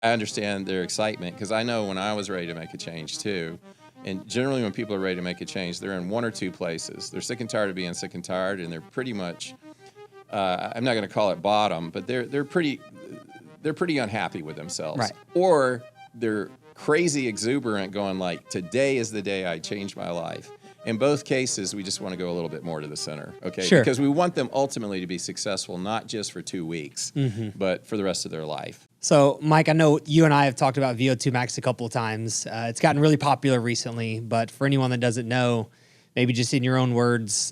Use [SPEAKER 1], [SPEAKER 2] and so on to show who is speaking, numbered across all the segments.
[SPEAKER 1] I understand their excitement because I know when I was ready to make a change too. And generally, when people are ready to make a change, they're in one or two places. They're sick and tired of being sick and tired, and they're pretty much. I'm not going to call it bottom, but they're pretty unhappy with themselves,
[SPEAKER 2] Right.
[SPEAKER 1] or they're crazy exuberant, going like, "Today is the day I changed my life." In both cases, we just want to go a little bit more to the center, okay?
[SPEAKER 2] Sure.
[SPEAKER 1] Because we want them ultimately to be successful, not just for 2 weeks, but for the rest of their life.
[SPEAKER 2] So, Mike, I know you and I have talked about VO2 max a couple of times. It's gotten really popular recently, but for anyone that doesn't know, maybe just in your own words,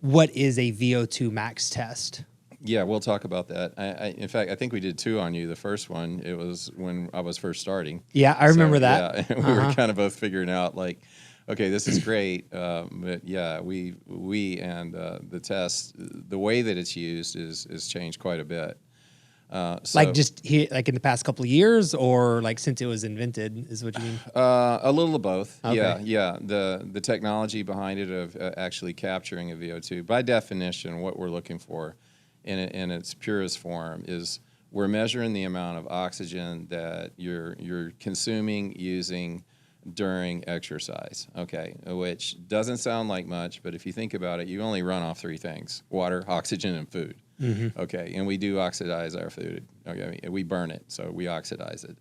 [SPEAKER 2] what is a VO2 max test?
[SPEAKER 1] Yeah, we'll talk about that. In fact, I think we did two on you. The first one, it was when I was first starting.
[SPEAKER 2] Yeah, I remember that.
[SPEAKER 1] Yeah, we were kind of both figuring out like, okay, this is great, but yeah, we and the test, the way that it's used is changed quite a bit.
[SPEAKER 2] Like just here, like in the past couple of years, or like since it was invented, is what you mean?
[SPEAKER 1] A little of both.
[SPEAKER 2] Okay.
[SPEAKER 1] Yeah. The technology behind it of actually capturing a VO2, by definition, what we're looking for in its purest form is we're measuring the amount of oxygen that you're consuming, using during exercise, okay, which doesn't sound like much, but if you think about it, you only run off three things: water, oxygen, and food. Okay, and we do oxidize our food. Okay, we burn it, so we oxidize it.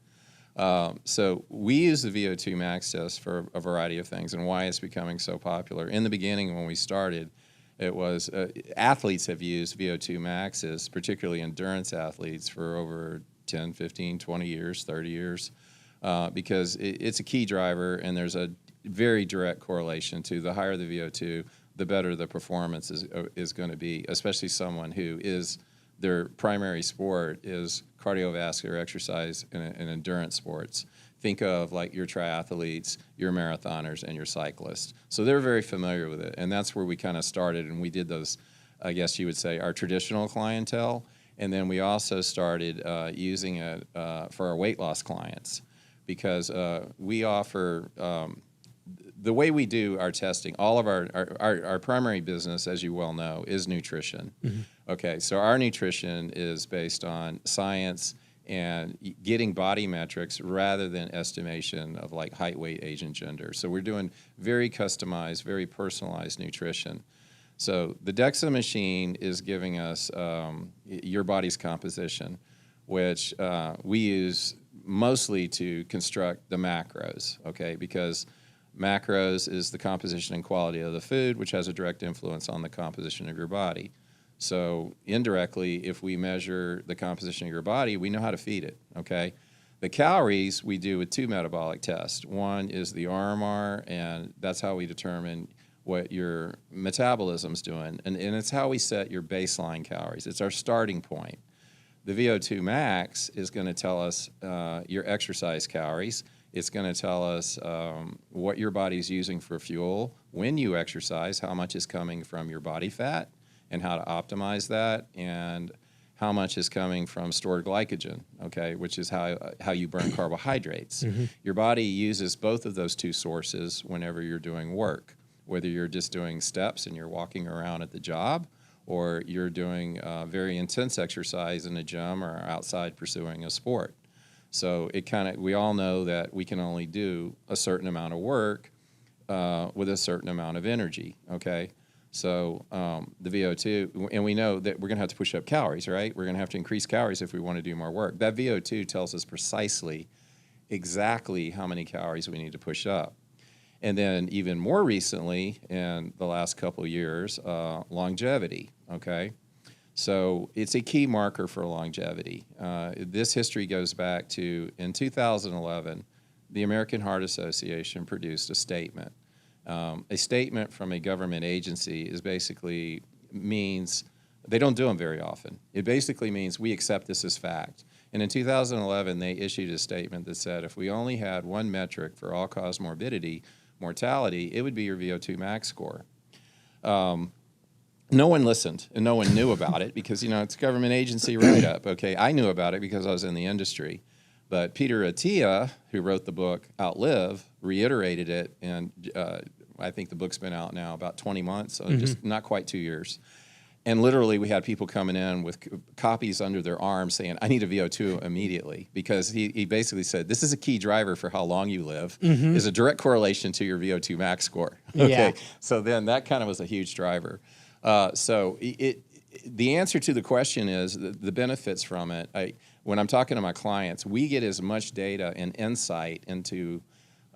[SPEAKER 1] So we use the VO2 max test for a variety of things, and why it's becoming so popular. In the beginning, when we started, it was athletes have used VO2 maxes, particularly endurance athletes, for over 10, 15, 20 years, 30 years, because it's a key driver, and there's a very direct correlation to the higher the VO2, the better the performance is going to be, especially someone who is their primary sport is cardiovascular exercise and endurance sports. Think of like your triathletes, your marathoners, and your cyclists. So they're very familiar with it, and that's where we kind of started, and we did those, I guess you would say, our traditional clientele, and then we also started using it for our weight loss clients, because we offer the way we do our testing. All of our primary business, as you well know, is nutrition. Okay, so our nutrition is based on science and getting body metrics rather than estimation of like height, weight, age, and gender. So we're doing very customized, very personalized nutrition. So the DEXA machine is giving us your body's composition, which we use mostly to construct the macros, okay, because macros is the composition and quality of the food, which has a direct influence on the composition of your body. So indirectly, if we measure the composition of your body, we know how to feed it, okay? The calories we do with two metabolic tests. One is the RMR, and that's how we determine what your metabolism's doing, and it's how we set your baseline calories. It's our starting point. The VO2 max is going to tell us your exercise calories. It's going to tell us what your body's using for fuel when you exercise, how much is coming from your body fat, and how to optimize that, and how much is coming from stored glycogen, okay, which is how you burn carbohydrates. Your body uses both of those two sources whenever you're doing work, whether you're just doing steps and you're walking around at the job, or you're doing very intense exercise in a gym or outside pursuing a sport. So we all know that we can only do a certain amount of work with a certain amount of energy, okay? So the VO2, and we know that we're going to have to push up calories, right? We're going to have to increase calories if we want to do more work. That VO2 tells us precisely exactly how many calories we need to push up. And then even more recently, in the last couple of years, longevity, okay? So it's a key marker for longevity. This history goes back to, in 2011, the American Heart Association produced a statement. A statement from a government agency is basically means, they don't do them very often. It basically means we accept this as fact. And in 2011, they issued a statement that said if we only had one metric for all-cause mortality, it would be your VO2 max score. No one listened, and no one knew about it because, it's a government agency write-up. Okay, I knew about it because I was in the industry. But Peter Attia, who wrote the book Outlive, reiterated it, and I think the book's been out now about 20 months, so just not quite 2 years. And literally, we had people coming in with copies under their arm saying, I need a VO2 immediately, because he basically said, this is a key driver for how long you live, is a direct correlation to your VO2 max score. Okay,
[SPEAKER 2] Yeah.
[SPEAKER 1] so then that kind of was a huge driver. So the answer to the question is the benefits from it. When I'm talking to my clients, we get as much data and insight into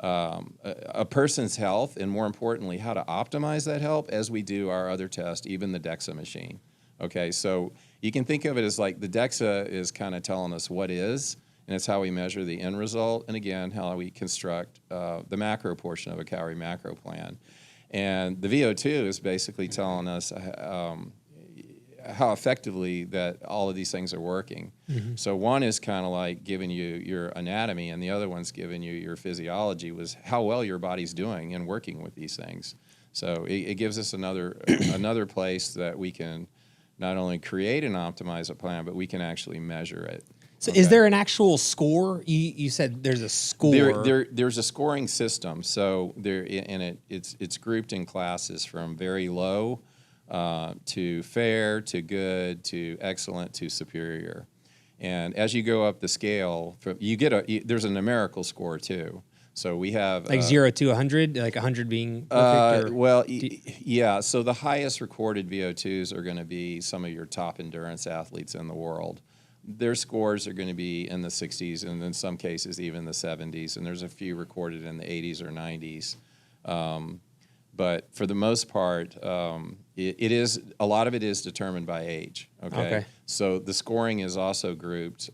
[SPEAKER 1] a person's health, and more importantly, how to optimize that health, as we do our other tests, even the DEXA machine. Okay, so you can think of it as like the DEXA is kind of telling us what is, and it's how we measure the end result, and again, how we construct the macro portion of a calorie macro plan. And the VO2 is basically telling us how effectively that all of these things are working. So one is kind of like giving you your anatomy, and the other one's giving you your physiology, was how well your body's doing in working with these things. So it gives us another place that we can not only create and optimize a plan, but we can actually measure it.
[SPEAKER 2] So is there an actual score? You said there's a score.
[SPEAKER 1] There's a scoring system. So it's grouped in classes from very low to fair, to good, to excellent, to superior. And as you go up the scale, there's a numerical score too. So we have
[SPEAKER 2] like 0 to 100, like 100 being perfect?
[SPEAKER 1] Yeah. So the highest recorded VO2s are going to be some of your top endurance athletes in the world. Their scores are going to be in the 60s, and in some cases even the 70s, and there's a few recorded in the 80s or 90s. But for the most part, it is, a lot of it is determined by age. Okay. So the scoring is also grouped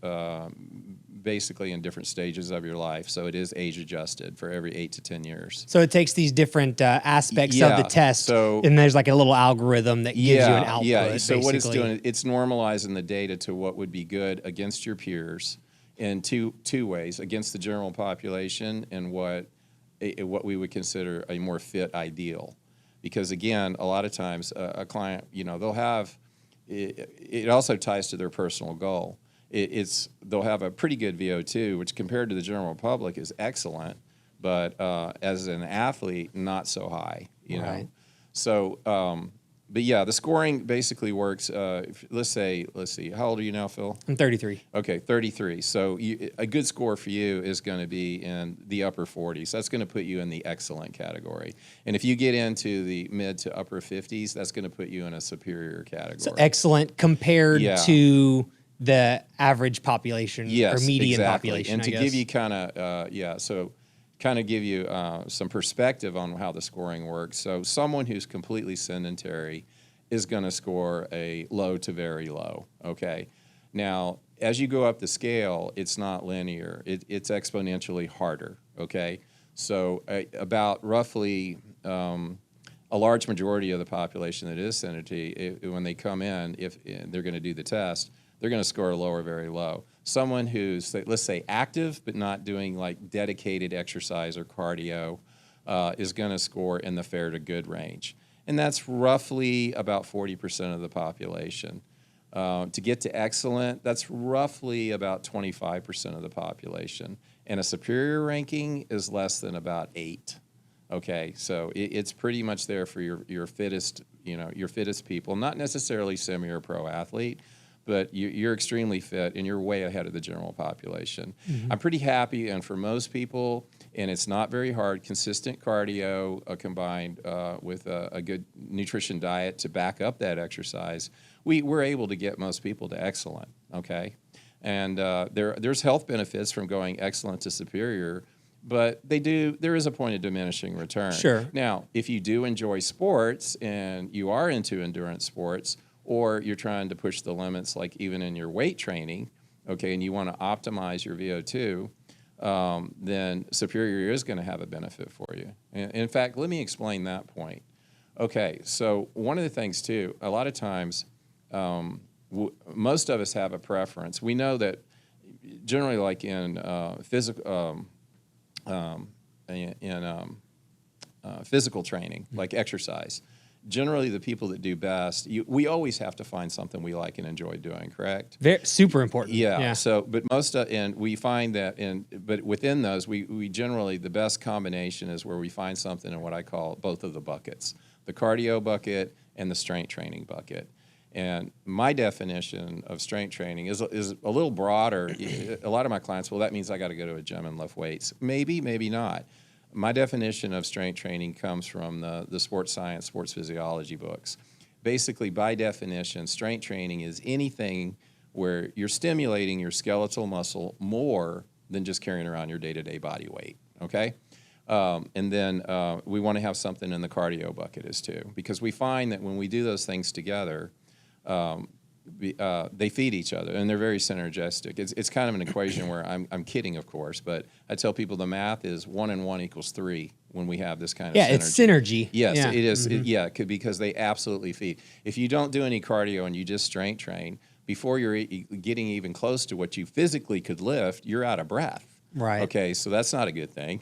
[SPEAKER 1] basically in different stages of your life. So it is age adjusted for every 8 to 10 years.
[SPEAKER 2] So it takes these different aspects of the test, and there's like a little algorithm that gives you an output.
[SPEAKER 1] Yeah. So
[SPEAKER 2] basically.
[SPEAKER 1] What it's doing, it's normalizing the data to what would be good against your peers in two ways: against the general population, and what we would consider a more fit ideal. Because again, a lot of times a client, they'll have, it also ties to their personal goal. They'll have a pretty good VO2, which compared to the general public is excellent, but as an athlete, not so high, you know. So, but yeah, the scoring basically works. Let's see, how old are you now, Phil?
[SPEAKER 2] I'm 33.
[SPEAKER 1] Okay, 33. So a good score for you is going to be in the upper 40s. That's going to put you in the excellent category. And if you get into the mid to upper 50s, that's going to put you in a superior category.
[SPEAKER 2] So excellent compared to the average population or median population,
[SPEAKER 1] And to give you kind of give you some perspective on how the scoring works. So someone who's completely sedentary is going to score a low to very low, okay? Now, as you go up the scale, it's not linear. It's exponentially harder, okay? So about roughly a large majority of the population that is sedentary, when they come in, if they're going to do the test, they're going to score low or very low. Someone who's, let's say, active but not doing like dedicated exercise or cardio is going to score in the fair to good range. And that's roughly about 40% of the population. To get to excellent, that's roughly about 25% of the population. And a superior ranking is less than about 8. Okay, so it's pretty much there for your fittest, your fittest people, not necessarily semi or pro athlete, but you're extremely fit and you're way ahead of the general population. I'm pretty happy, and for most people, and it's not very hard, consistent cardio combined with a good nutrition diet to back up that exercise, we're able to get most people to excellent, okay? And there's health benefits from going excellent to superior, but there is a point of diminishing return.
[SPEAKER 2] Sure.
[SPEAKER 1] Now, if you do enjoy sports and you are into endurance sports, or you're trying to push the limits, like even in your weight training, okay, and you want to optimize your VO2, then superior is going to have a benefit for you. And in fact, let me explain that point. Okay, so one of the things too, a lot of times, most of us have a preference. We know that generally, like in physical training, like exercise, generally the people that do best, we always have to find something we like and enjoy doing, correct?
[SPEAKER 2] Super important.
[SPEAKER 1] Yeah. So, but and we find that but within those, we generally, the best combination is where we find something in what I call both of the buckets, the cardio bucket and the strength training bucket. And my definition of strength training is a little broader. A lot of my clients, well, that means I got to go to a gym and lift weights. Maybe, maybe not. My definition of strength training comes from the sports science, sports physiology books. Basically, by definition, strength training is anything where you're stimulating your skeletal muscle more than just carrying around your day-to-day body weight, okay? And then we want to have something in the cardio bucket as too, because we find that when we do those things together, they feed each other, and they're very synergistic. It's kind of an equation where I'm kidding, of course, but I tell people the math is 1 and 1 equals 3 when we have this kind of synergy.
[SPEAKER 2] It's synergy.
[SPEAKER 1] Yes,
[SPEAKER 2] yeah.
[SPEAKER 1] it is. Because they absolutely feed. If you don't do any cardio and you just strength train, before you're getting even close to what you physically could lift, you're out of breath.
[SPEAKER 2] Right.
[SPEAKER 1] Okay, so that's not a good thing.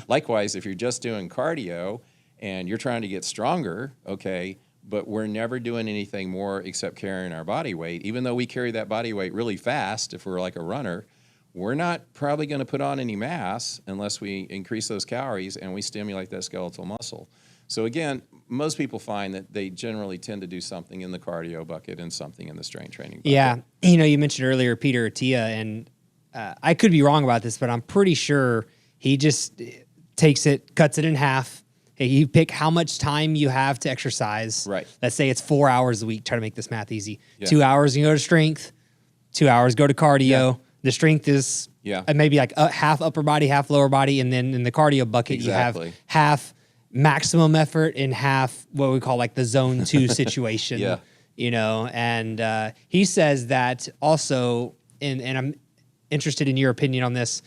[SPEAKER 1] Likewise, if you're just doing cardio and you're trying to get stronger, okay, but we're never doing anything more except carrying our body weight, even though we carry that body weight really fast if we're like a runner, we're not probably going to put on any mass unless we increase those calories and we stimulate that skeletal muscle. So again, most people find that they generally tend to do something in the cardio bucket and something in the strength training bucket.
[SPEAKER 2] Yeah. You mentioned earlier Peter Attia, and I could be wrong about this, but I'm pretty sure he just takes it, cuts it in half. You pick how much time you have to exercise.
[SPEAKER 1] Right.
[SPEAKER 2] Let's say it's 4 hours a week. Try to make this math easy.
[SPEAKER 1] Yeah.
[SPEAKER 2] 2 hours you go to strength. 2 hours go to cardio. Yeah. The strength is maybe like half upper body, half lower body, and then in the cardio bucket you have half maximum effort and half what we call like the zone 2 situation.
[SPEAKER 1] Yeah.
[SPEAKER 2] And he says that also, and I'm interested in your opinion on this.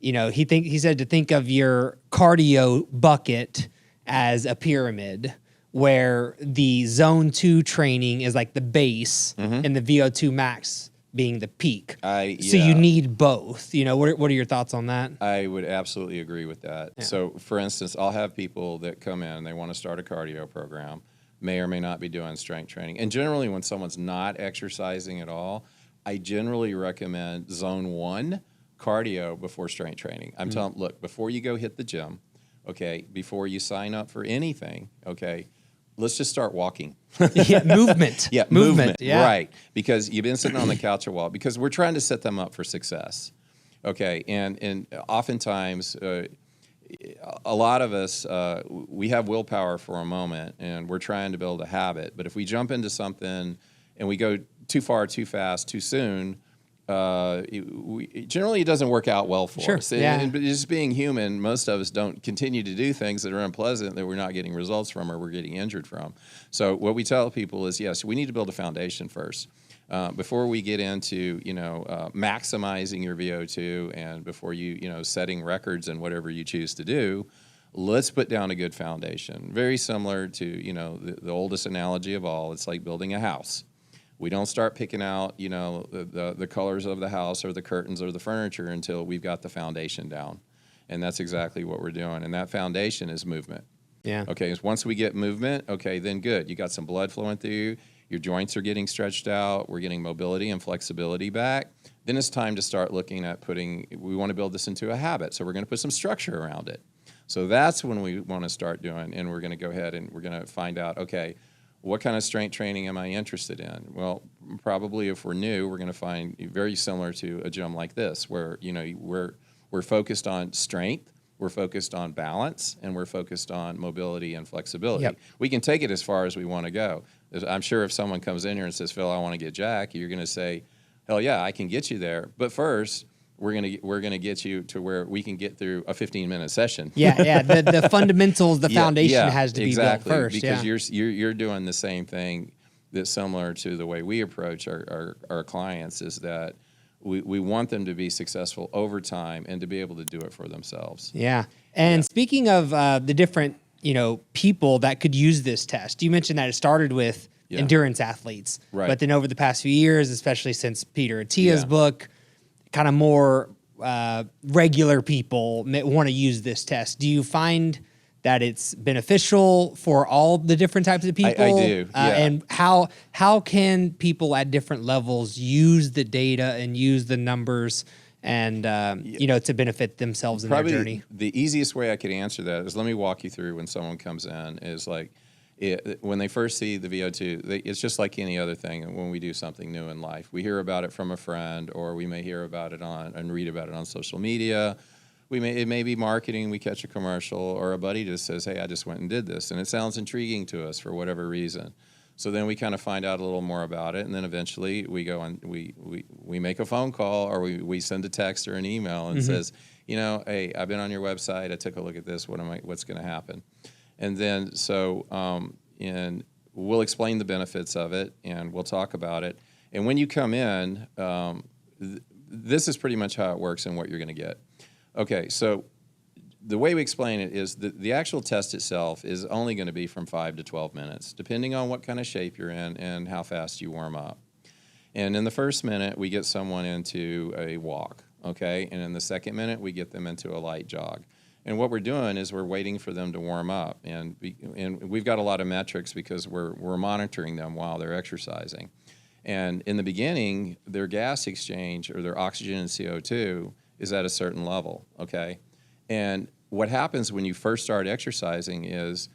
[SPEAKER 2] He said to think of your cardio bucket as a pyramid where the zone 2 training is like the base and the VO2 max being the peak. So you need both. What are your thoughts on that?
[SPEAKER 1] I would absolutely agree with that.
[SPEAKER 2] Yeah.
[SPEAKER 1] So for instance, I'll have people that come in, they want to start a cardio program, may or may not be doing strength training. And generally when someone's not exercising at all, I generally recommend zone 1 cardio before strength training. I'm telling them, look, before you go hit the gym, okay, before you sign up for anything, okay, let's just start walking.
[SPEAKER 2] Movement.
[SPEAKER 1] Yeah, movement. Yeah. Right. Because you've been sitting on the couch a while, because we're trying to set them up for success. Okay. And oftentimes, a lot of us, we have willpower for a moment and we're trying to build a habit. But if we jump into something and we go too far, too fast, too soon, generally it doesn't work out well for us. And just being human, most of us don't continue to do things that are unpleasant that we're not getting results from or we're getting injured from. So what we tell people is, yes, we need to build a foundation first. Before we get into, maximizing your VO2 and before you, setting records and whatever you choose to do, let's put down a good foundation. Very similar to, the oldest analogy of all. It's like building a house. We don't start picking out, the colors of the house or the curtains or the furniture until we've got the foundation down. And that's exactly what we're doing. And that foundation is movement.
[SPEAKER 2] Yeah.
[SPEAKER 1] Okay, once we get movement, okay, then good. You got some blood flowing through you. Your joints are getting stretched out. We're getting mobility and flexibility back. Then it's time to start looking at we want to build this into a habit. So we're going to put some structure around it. So that's when we want to start doing, and we're going to go ahead and we're going to find out, okay, what kind of strength training am I interested in? Well, probably if we're new, we're going to find very similar to a gym like this, where we're focused on strength, we're focused on balance, and we're focused on mobility and flexibility.
[SPEAKER 2] Yep.
[SPEAKER 1] We can take it as far as we want to go. I'm sure if someone comes in here and says, "Phil, I want to get jacked," you're going to say, "Hell yeah, I can get you there." But first, we're gonna get you to where we can get through a 15-minute session.
[SPEAKER 2] The fundamentals, the foundation has to be built first.
[SPEAKER 1] Because you're doing the same thing that's similar to the way we approach our clients, is that we want them to be successful over time and to be able to do it for themselves.
[SPEAKER 2] Yeah. And speaking of the different people that could use this test, you mentioned that it started with endurance athletes,
[SPEAKER 1] right?
[SPEAKER 2] But then over the past few years, especially since Peter Attia's book, kind of more regular people want to use this test. Do you find that it's beneficial for all the different types of people?
[SPEAKER 1] I do.
[SPEAKER 2] And how can people at different levels use the data and use the numbers and to benefit themselves in their journey?
[SPEAKER 1] The easiest way I could answer that is, let me walk you through when someone comes in, is like, when they first see the VO2, it's just like any other thing when we do something new in life. We hear about it from a friend, or we may hear about it and read about it on social media. It may be marketing, we catch a commercial, or a buddy just says, hey, I just went and did this, and it sounds intriguing to us for whatever reason. So then we kind of find out a little more about it, and then eventually we go and we make a phone call, or we send a text or an email and says, hey, I've been on your website, I took a look at this, what's going to happen? And then and we'll explain the benefits of it, and we'll talk about it. And when you come in, this is pretty much how it works and what you're going to get. Okay, so the way we explain it is the actual test itself is only going to be from 5 to 12 minutes, depending on what kind of shape you're in and how fast you warm up. And in the first minute, we get someone into a walk, okay? And in the second minute, we get them into a light jog. And what we're doing is we're waiting for them to warm up. And we've got a lot of metrics because we're monitoring them while they're exercising. And in the beginning, their gas exchange, or their oxygen and CO2, is at a certain level, okay? And what happens when you first start exercising is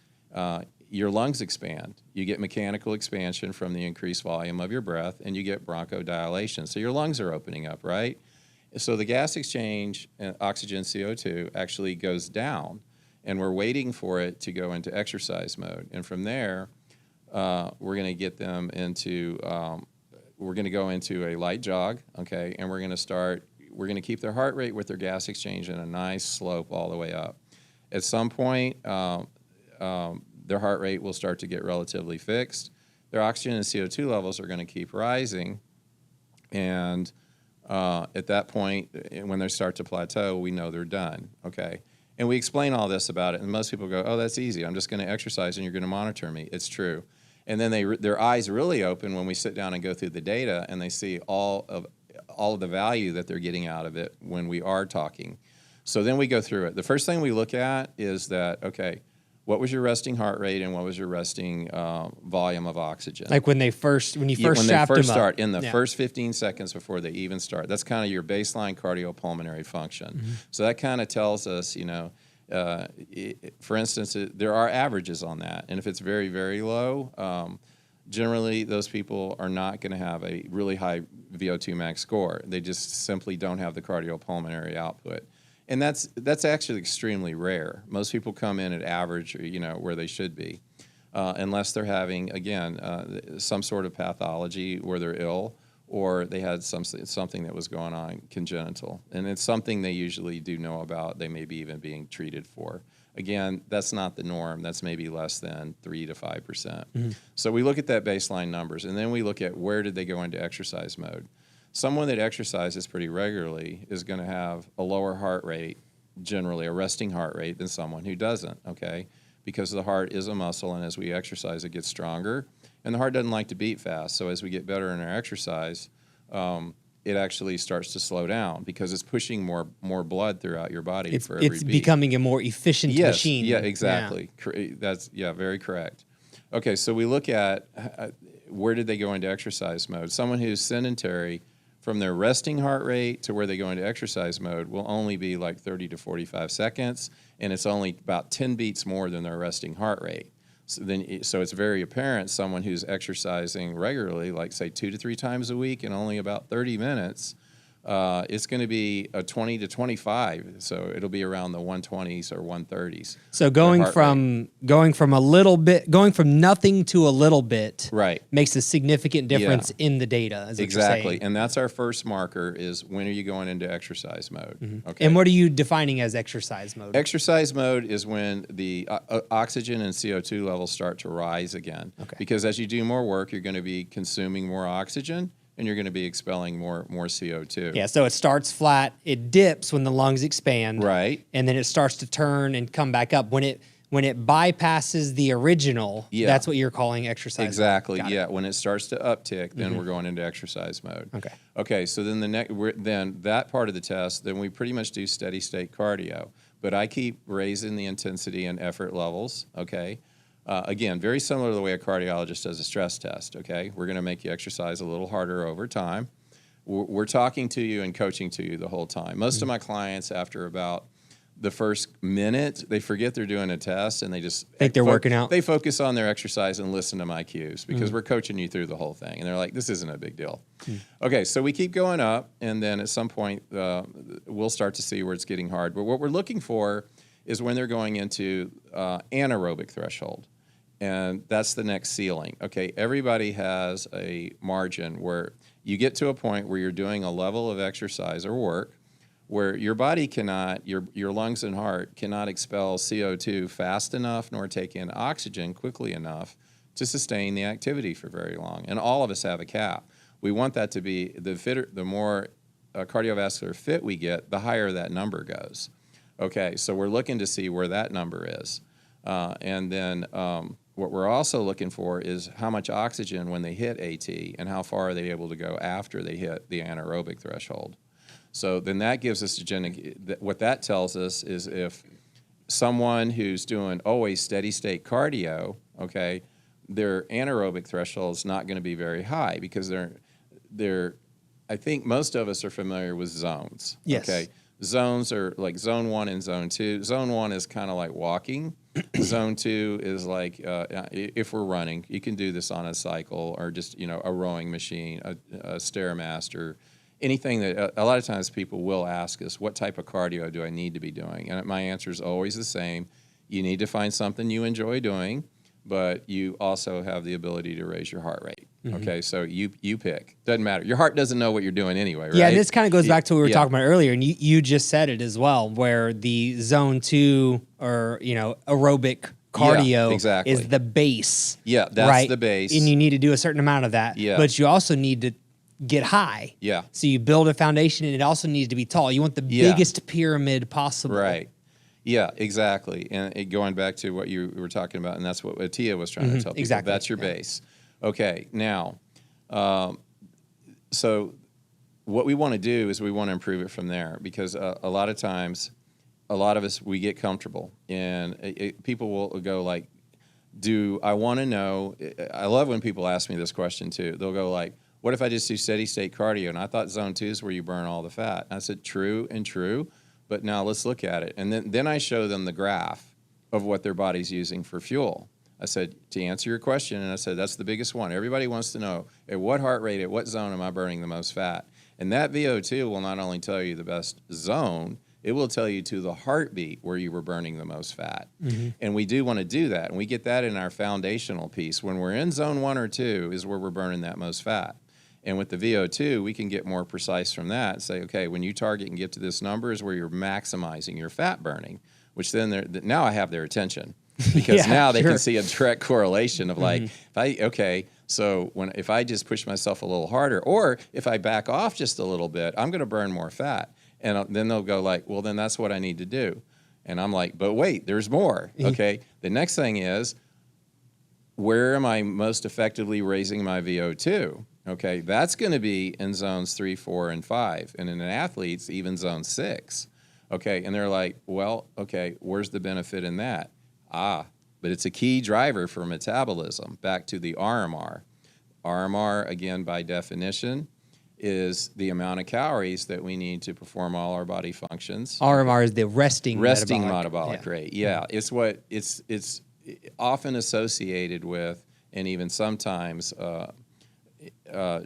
[SPEAKER 1] your lungs expand. You get mechanical expansion from the increased volume of your breath, and you get bronchodilation. So your lungs are opening up, right? So the gas exchange, oxygen, CO2, actually goes down, and we're waiting for it to go into exercise mode. And from there, we're going to get them into, we're going to go into a light jog, okay? And we're going to keep their heart rate with their gas exchange in a nice slope all the way up. At some point, their heart rate will start to get relatively fixed. Their oxygen and CO2 levels are going to keep rising, and at that point, when they start to plateau, we know they're done, okay? And we explain all this about it, and most people go, oh, that's easy. I'm just going to exercise, and you're going to monitor me. It's true. And then their eyes really open when we sit down and go through the data, and they see all of the value that they're getting out of it when we are talking. So then we go through it. The first thing we look at is that, okay, what was your resting heart rate and what was your resting volume of oxygen?
[SPEAKER 2] Like when you first
[SPEAKER 1] start, in the first 15 seconds before they even start. That's kind of your baseline cardiopulmonary function. Mm-hmm. So that kind of tells us, for instance, there are averages on that. And if it's very, very low, generally those people are not going to have a really high VO2 max score. They just simply don't have the cardiopulmonary output. And that's actually extremely rare. Most people come in at average, where they should be, unless they're having, again, some sort of pathology where they're ill, or they had something that was going on congenital. And it's something they usually do know about. They may be even being treated for. Again, that's not the norm. That's maybe less than 3 to 5%. Mm-hmm. So we look at that baseline numbers, and then we look at where did they go into exercise mode. Someone that exercises pretty regularly is going to have a lower heart rate, generally a resting heart rate, than someone who doesn't, okay? Because the heart is a muscle, and as we exercise, it gets stronger. And the heart doesn't like to beat fast, so as we get better in our exercise, it actually starts to slow down because it's pushing more blood throughout your body for every beat.
[SPEAKER 2] It's becoming a more efficient machine.
[SPEAKER 1] Yeah, exactly. Yeah. That's very correct. Okay, so we look at where did they go into exercise mode. Someone who's sedentary, from their resting heart rate to where they go into exercise mode will only be like 30 to 45 seconds, and it's only about 10 beats more than their resting heart rate. So it's very apparent someone who's exercising regularly, like say 2 to 3 times a week and only about 30 minutes, it's going to be a 20 to 25. So it'll be around the 120s or 130s.
[SPEAKER 2] So going from nothing to a little bit,
[SPEAKER 1] right,
[SPEAKER 2] makes a significant difference in the data. Is
[SPEAKER 1] exactly, and that's our first marker: is when are you going into exercise mode?
[SPEAKER 2] Mm-hmm.
[SPEAKER 1] Okay,
[SPEAKER 2] and what are you defining as exercise mode?
[SPEAKER 1] Exercise mode is when the oxygen and CO2 levels start to rise again.
[SPEAKER 2] Okay,
[SPEAKER 1] because as you do more work, you're going to be consuming more oxygen, and you're going to be expelling more CO2.
[SPEAKER 2] Yeah, so it starts flat, it dips when the lungs expand,
[SPEAKER 1] right,
[SPEAKER 2] and then it starts to turn and come back up. When it bypasses the original, that's what you're calling exercise.
[SPEAKER 1] Exactly. Yeah, when it starts to uptick, then we're going into exercise mode. Okay. So then that part of the test, then we pretty much do steady state cardio, but I keep raising the intensity and effort levels. Okay. Again, very similar to the way a cardiologist does a stress test, okay? We're going to make you exercise a little harder over time. We're talking to you and coaching to you the whole time. Most of my clients, after about the first minute, they forget they're doing a test and they just
[SPEAKER 2] think they're working out.
[SPEAKER 1] They focus on their exercise and listen to my cues because we're coaching you through the whole thing. And they're like, this isn't a big deal. Okay, so we keep going up, and then at some point we'll start to see where it's getting hard. But what we're looking for is when they're going into anaerobic threshold. And that's the next ceiling. Okay, everybody has a margin where you get to a point where you're doing a level of exercise or work where your body cannot, your lungs and heart cannot expel CO2 fast enough nor take in oxygen quickly enough to sustain the activity for very long. And all of us have a cap. We want that to be, the more cardiovascular fit we get, the higher that number goes. Okay, so we're looking to see where that number is. And then what we're also looking for is how much oxygen when they hit AT and how far are they able to go after they hit the anaerobic threshold. So then that gives us what that tells us is if someone who's doing always steady state cardio, okay, their anaerobic threshold is not going to be very high because they're I think most of us are familiar with zones.
[SPEAKER 2] Yes.
[SPEAKER 1] Okay. Zones are like zone 1 and zone 2. Zone 1 is kind of like walking. Zone 2 is like if we're running, you can do this on a cycle or just, a rowing machine, a Stairmaster, anything that a lot of times people will ask us, what type of cardio do I need to be doing? And my answer is always the same. You need to find something you enjoy doing, but you also have the ability to raise your heart rate. Okay, so you pick. Doesn't matter. Your heart doesn't know what you're doing anyway, right?
[SPEAKER 2] Yeah, and this kind of goes back to what we were talking about earlier, and you just said it as well, where the zone 2 or aerobic cardio is the base.
[SPEAKER 1] Yeah, that's the base.
[SPEAKER 2] And you need to do a certain amount of that.
[SPEAKER 1] Yeah.
[SPEAKER 2] But you also need to get high.
[SPEAKER 1] Yeah.
[SPEAKER 2] So you build a foundation, and it also needs to be tall. You want the biggest pyramid possible.
[SPEAKER 1] Right. Yeah, exactly. And going back to what you were talking about, and that's what Atia was trying to tell people.
[SPEAKER 2] Exactly.
[SPEAKER 1] That's your base. Okay, now, so what we want to do is we want to improve it from there because a lot of times, a lot of us, we get comfortable. And people will go like, do I want to know? I love when people ask me this question too. They'll go like, what if I just do steady state cardio? And I thought zone 2 is where you burn all the fat. And I said, true and true. But now let's look at it. And then I show them the graph of what their body's using for fuel. I said, to answer your question, and I said, that's the biggest one. Everybody wants to know, at what heart rate, at what zone am I burning the most fat? And that VO2 will not only tell you the best zone, it will tell you to the heartbeat where you were burning the most fat. And we do want to do that. And we get that in our foundational piece. When we're in zone 1 or 2 is where we're burning that most fat. And with the VO2, we can get more precise from that and say, okay, when you target and get to this number is where you're maximizing your fat burning, which then now I have their attention because now they can see a direct correlation of like, if I just push myself a little harder or if I back off just a little bit, I'm going to burn more fat. And then they'll go like, well, then that's what I need to do. And I'm like, but wait, there's more. Okay. The next thing is, where am I most effectively raising my VO2? Okay, that's going to be in zones 3, 4, and 5. And in an athlete's, even zone 6. Okay, and they're like, well, okay, where's the benefit in that? But it's a key driver for metabolism. Back to the RMR. RMR, again, by definition, is the amount of calories that we need to perform all our body functions.
[SPEAKER 2] RMR is the resting
[SPEAKER 1] metabolic rate. Yeah, it's what it's often associated with, and even sometimes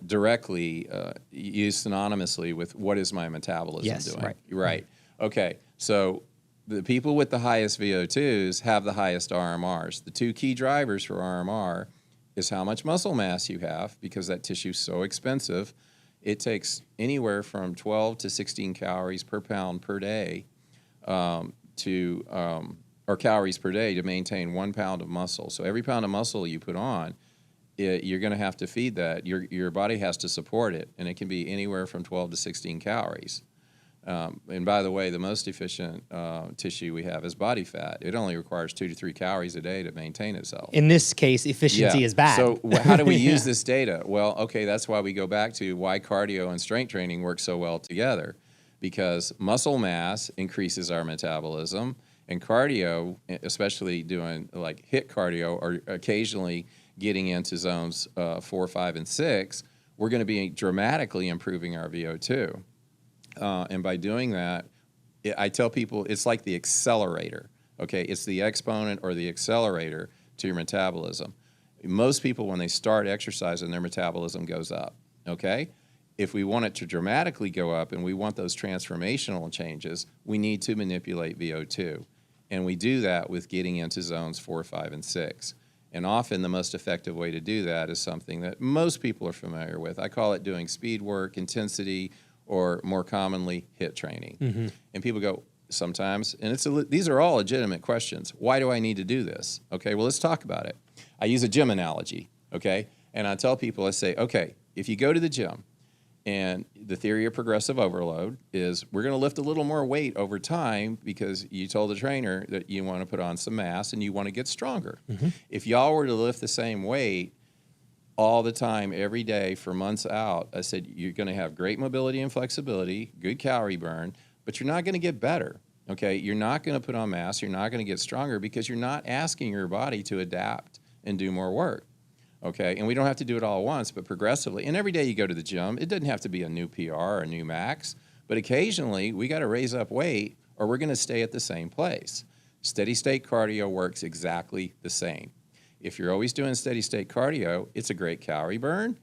[SPEAKER 1] directly used synonymously with what is my metabolism doing. Right. Okay. So the people with the highest VO2s have the highest RMRs. The two key drivers for RMR is how much muscle mass you have, because that tissue is so expensive. It takes anywhere from 12 to 16 calories per pound per day or calories per day to maintain 1 pound of muscle. So every pound of muscle you put on, you're going to have to feed that. Your body has to support it, and it can be anywhere from 12 to 16 calories. And by the way, the most efficient tissue we have is body fat. It only requires 2 to 3 calories a day to maintain itself.
[SPEAKER 2] In this case, efficiency is bad.
[SPEAKER 1] So how do we use this data? Well, okay, that's why we go back to why cardio and strength training work so well together, because muscle mass increases our metabolism, and cardio, especially doing like HIIT cardio or occasionally getting into zones 4, 5, and 6, we're going to be dramatically improving our VO2. And by doing that, I tell people it's like the accelerator, okay? It's the exponent or the accelerator to your metabolism. Most people, when they start exercising, their metabolism goes up, okay? If we want it to dramatically go up and we want those transformational changes, we need to manipulate VO2. And we do that with getting into zones 4, 5, and 6. And often the most effective way to do that is something that most people are familiar with. I call it doing speed work, intensity, or more commonly, HIIT training. And people go, sometimes, and these are all legitimate questions. Why do I need to do this? Okay, well, let's talk about it. I use a gym analogy, okay? And I tell people, I say, okay, if you go to the gym, and the theory of progressive overload is we're going to lift a little more weight over time because you told the trainer that you want to put on some mass and you want to get stronger. If y'all were to lift the same weight all the time, every day for months out, I said you're going to have great mobility and flexibility, good calorie burn, but you're not going to get better, okay? You're not going to put on mass. You're not going to get stronger because you're not asking your body to adapt and do more work. Okay, and we don't have to do it all at once, but progressively. And every day you go to the gym, it doesn't have to be a new PR or a new max, but occasionally we got to raise up weight or we're going to stay at the same place. Steady state cardio works exactly the same. If you're always doing steady state cardio, it's a great calorie burn.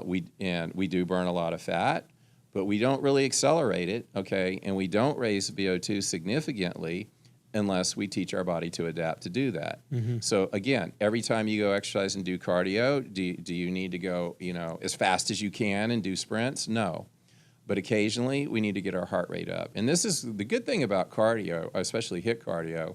[SPEAKER 1] We do burn a lot of fat, but we don't really accelerate it, okay, and we don't raise VO2 significantly unless we teach our body to adapt to do that. So again, every time you go exercise and do cardio, do you need to go, as fast as you can and do sprints? No. But occasionally we need to get our heart rate up. And this is the good thing about cardio, especially HIIT cardio,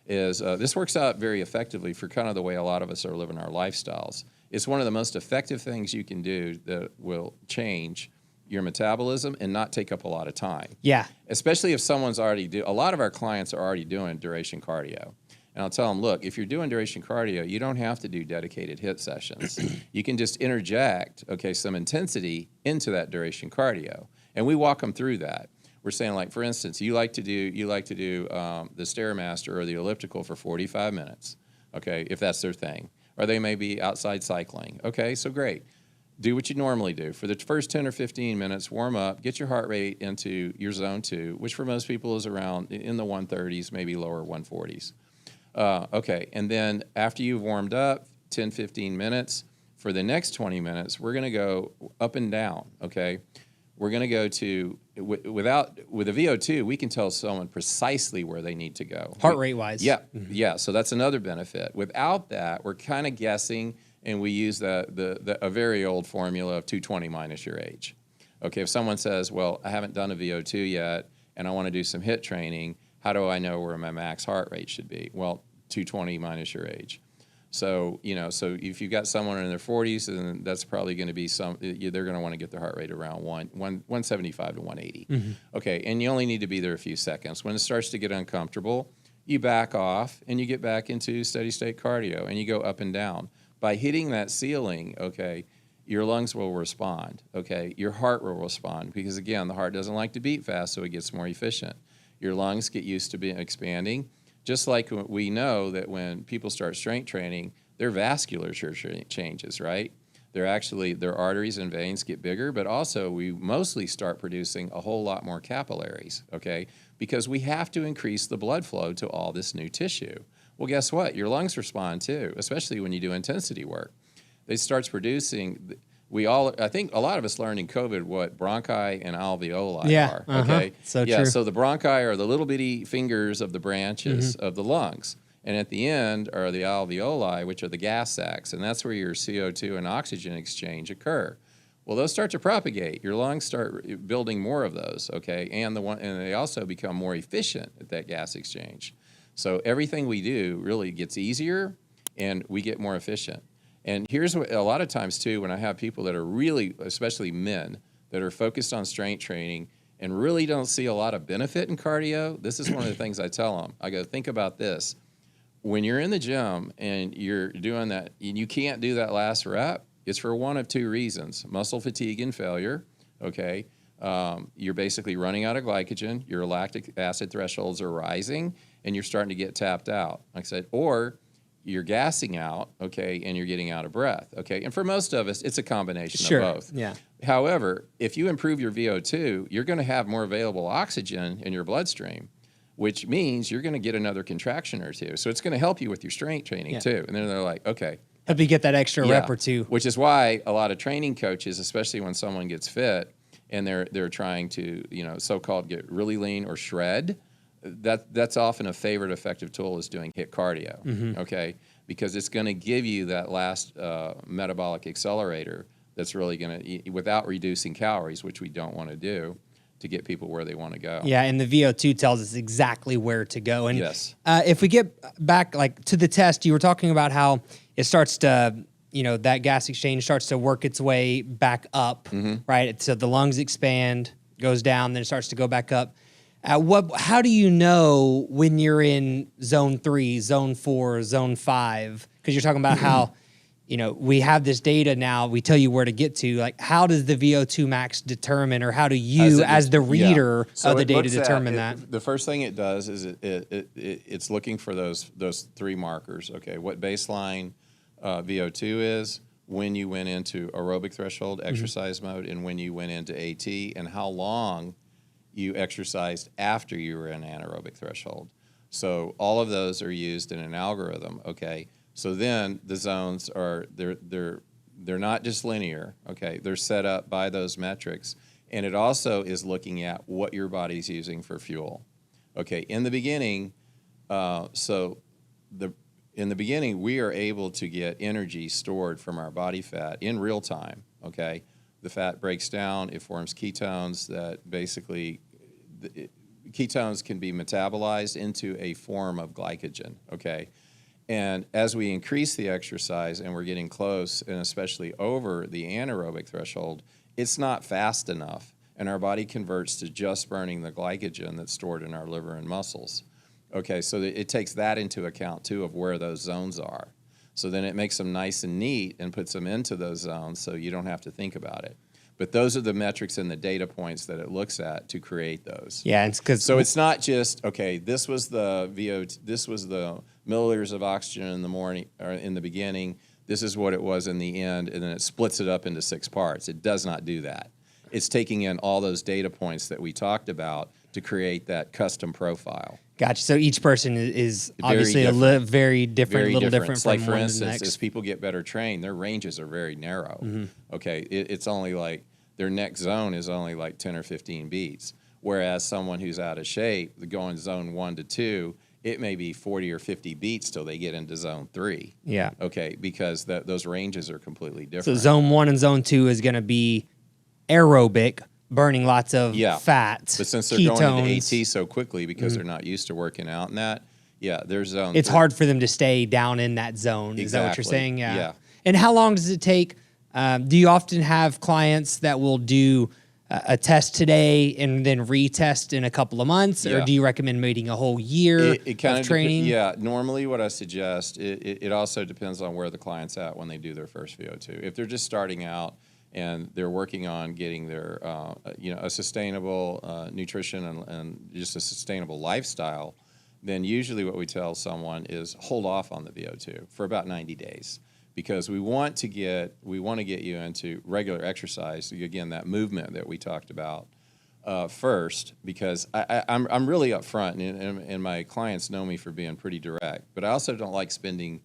[SPEAKER 1] is this works out very effectively for kind of the way a lot of us are living our lifestyles. It's one of the most effective things you can do that will change your metabolism and not take up a lot of time.
[SPEAKER 2] Yeah.
[SPEAKER 1] Especially if someone's already a lot of our clients are already doing duration cardio. And I'll tell them, look, if you're doing duration cardio, you don't have to do dedicated HIIT sessions. You can just interject, okay, some intensity into that duration cardio. And we walk them through that. We're saying, like, for instance, you like to do the Stairmaster or the elliptical for 45 minutes, okay, if that's their thing. Or they may be outside cycling. Okay, so great. Do what you normally do. For the first 10 or 15 minutes, warm up, get your heart rate into your zone 2, which for most people is around in the 130s, maybe lower 140s. Okay, and then after you've warmed up, 10, 15 minutes, for the next 20 minutes, we're going to go up and down, okay? We're going to go to, with a VO2, we can tell someone precisely where they need to go.
[SPEAKER 2] Heart rate wise.
[SPEAKER 1] Yeah, yeah, so that's another benefit. Without that, we're kind of guessing, and we use a very old formula of 220 minus your age. Okay, if someone says, well, I haven't done a VO2 yet, and I want to do some HIIT training, how do I know where my max heart rate should be? Well, 220 minus your age. So, so if you've got someone in their 40s, then that's probably going to be they're going to want to get their heart rate around 175 to 180. Okay, and you only need to be there a few seconds. When it starts to get uncomfortable, you back off and you get back into steady state cardio and you go up and down. By hitting that ceiling, okay, your lungs will respond, okay? Your heart will respond because, again, the heart doesn't like to beat fast, so it gets more efficient. Your lungs get used to being expanding. Just like we know that when people start strength training, their vasculature changes, right? Their arteries and veins get bigger, but also we mostly start producing a whole lot more capillaries, okay? Because we have to increase the blood flow to all this new tissue. Well, guess what? Your lungs respond too, especially when you do intensity work. It starts producing, I think a lot of us learned in COVID what bronchi and alveoli are, okay?
[SPEAKER 2] So true.
[SPEAKER 1] So the bronchi are the little bitty fingers of the branches of the lungs. And at the end are the alveoli, which are the gas sacs, and that's where your CO2 and oxygen exchange occur. Well, those start to propagate. Your lungs start building more of those, okay? And they also become more efficient at that gas exchange. So everything we do really gets easier, and we get more efficient. And here's what, a lot of times, too, when I have people that are really, especially men, that are focused on strength training and really don't see a lot of benefit in cardio, this is one of the things I tell them. I go, think about this. When you're in the gym and you're doing that, and you can't do that last rep, it's for one of two reasons: muscle fatigue and failure, okay? You're basically running out of glycogen, your lactic acid thresholds are rising, and you're starting to get tapped out, like I said, or you're gassing out, okay, and you're getting out of breath, okay? And for most of us, it's a combination
[SPEAKER 2] Sure.
[SPEAKER 1] of both.
[SPEAKER 2] Yeah.
[SPEAKER 1] However, if you improve your VO2, you're going to have more available oxygen in your bloodstream, which means you're going to get another contraction or two. So it's going to help you with your strength training too. And then they're like, okay.
[SPEAKER 2] Help you get that extra rep or two.
[SPEAKER 1] Which is why a lot of training coaches, especially when someone gets fit and they're trying to, so-called get really lean or shred, that's often a favorite effective tool is doing HIIT cardio, okay? Because it's going to give you that last metabolic accelerator that's really going to, without reducing calories, which we don't want to do, to get people where they want to go.
[SPEAKER 2] Yeah, and the VO2 tells us exactly where to go. And
[SPEAKER 1] yes.
[SPEAKER 2] If we get back to the test, you were talking about how it starts to, that gas exchange starts to work its way back up, right? So the lungs expand, goes down, then it starts to go back up. How do you know when you're in zone 3, zone 4, zone 5? Because you're talking about how, we have this data now. We tell you where to get to. Like, how does the VO2 max determine, or how do you, as the reader of the data, determine that?
[SPEAKER 1] The first thing it does is it's looking for those 3 markers. Okay, what baseline VO2 is, when you went into aerobic threshold exercise mode, and when you went into AT, and how long you exercised after you were in anaerobic threshold. So all of those are used in an algorithm, okay? So then the zones are, they're not just linear, okay? They're set up by those metrics, and it also is looking at what your body's using for fuel. Okay, in the beginning, in the beginning, we are able to get energy stored from our body fat in real time, okay? The fat breaks down, it forms ketones that basically, ketones can be metabolized into a form of glycogen, okay? And as we increase the exercise and we're getting close, and especially over the anaerobic threshold, it's not fast enough, and our body converts to just burning the glycogen that's stored in our liver and muscles. Okay, so it takes that into account too, of where those zones are. So then it makes them nice and neat and puts them into those zones so you don't have to think about it. But those are the metrics and the data points that it looks at to create those.
[SPEAKER 2] Yeah, it's because
[SPEAKER 1] so it's not just, okay, this was the milliliters of oxygen in the morning or in the beginning. This is what it was in the end, and then it splits it up into 6 parts. It does not do that. It's taking in all those data points that we talked about to create that custom profile.
[SPEAKER 2] Gotcha. So each person is obviously very different,
[SPEAKER 1] It's like, for
[SPEAKER 2] one
[SPEAKER 1] instance,
[SPEAKER 2] to the next.
[SPEAKER 1] as people get better trained, their ranges are very narrow. Okay, it's only like, their next zone is only like 10 or 15 beats. Whereas someone who's out of shape, going zone 1 to 2, it may be 40 or 50 beats till they get into zone 3.
[SPEAKER 2] Yeah.
[SPEAKER 1] Okay, because those ranges are completely different.
[SPEAKER 2] So zone 1 and zone 2 is going to be aerobic, burning lots of fat,
[SPEAKER 1] but since they're
[SPEAKER 2] ketones.
[SPEAKER 1] going into AT so quickly because they're not used to working out in that, their zone.
[SPEAKER 2] It's hard for them to stay down in that zone. Is that what you're saying?
[SPEAKER 1] Yeah.
[SPEAKER 2] And how long does it take? Do you often have clients that will do a test today and then retest in a couple of months, or do you recommend waiting a whole year of training?
[SPEAKER 1] Normally what I suggest, it also depends on where the client's at when they do their first VO2. If they're just starting out and they're working on getting their, a sustainable nutrition and just a sustainable lifestyle, then usually what we tell someone is hold off on the VO2 for about 90 days. Because we want to get you into regular exercise, again, that movement that we talked about first, because I'm really upfront, and my clients know me for being pretty direct, but I also don't like spending,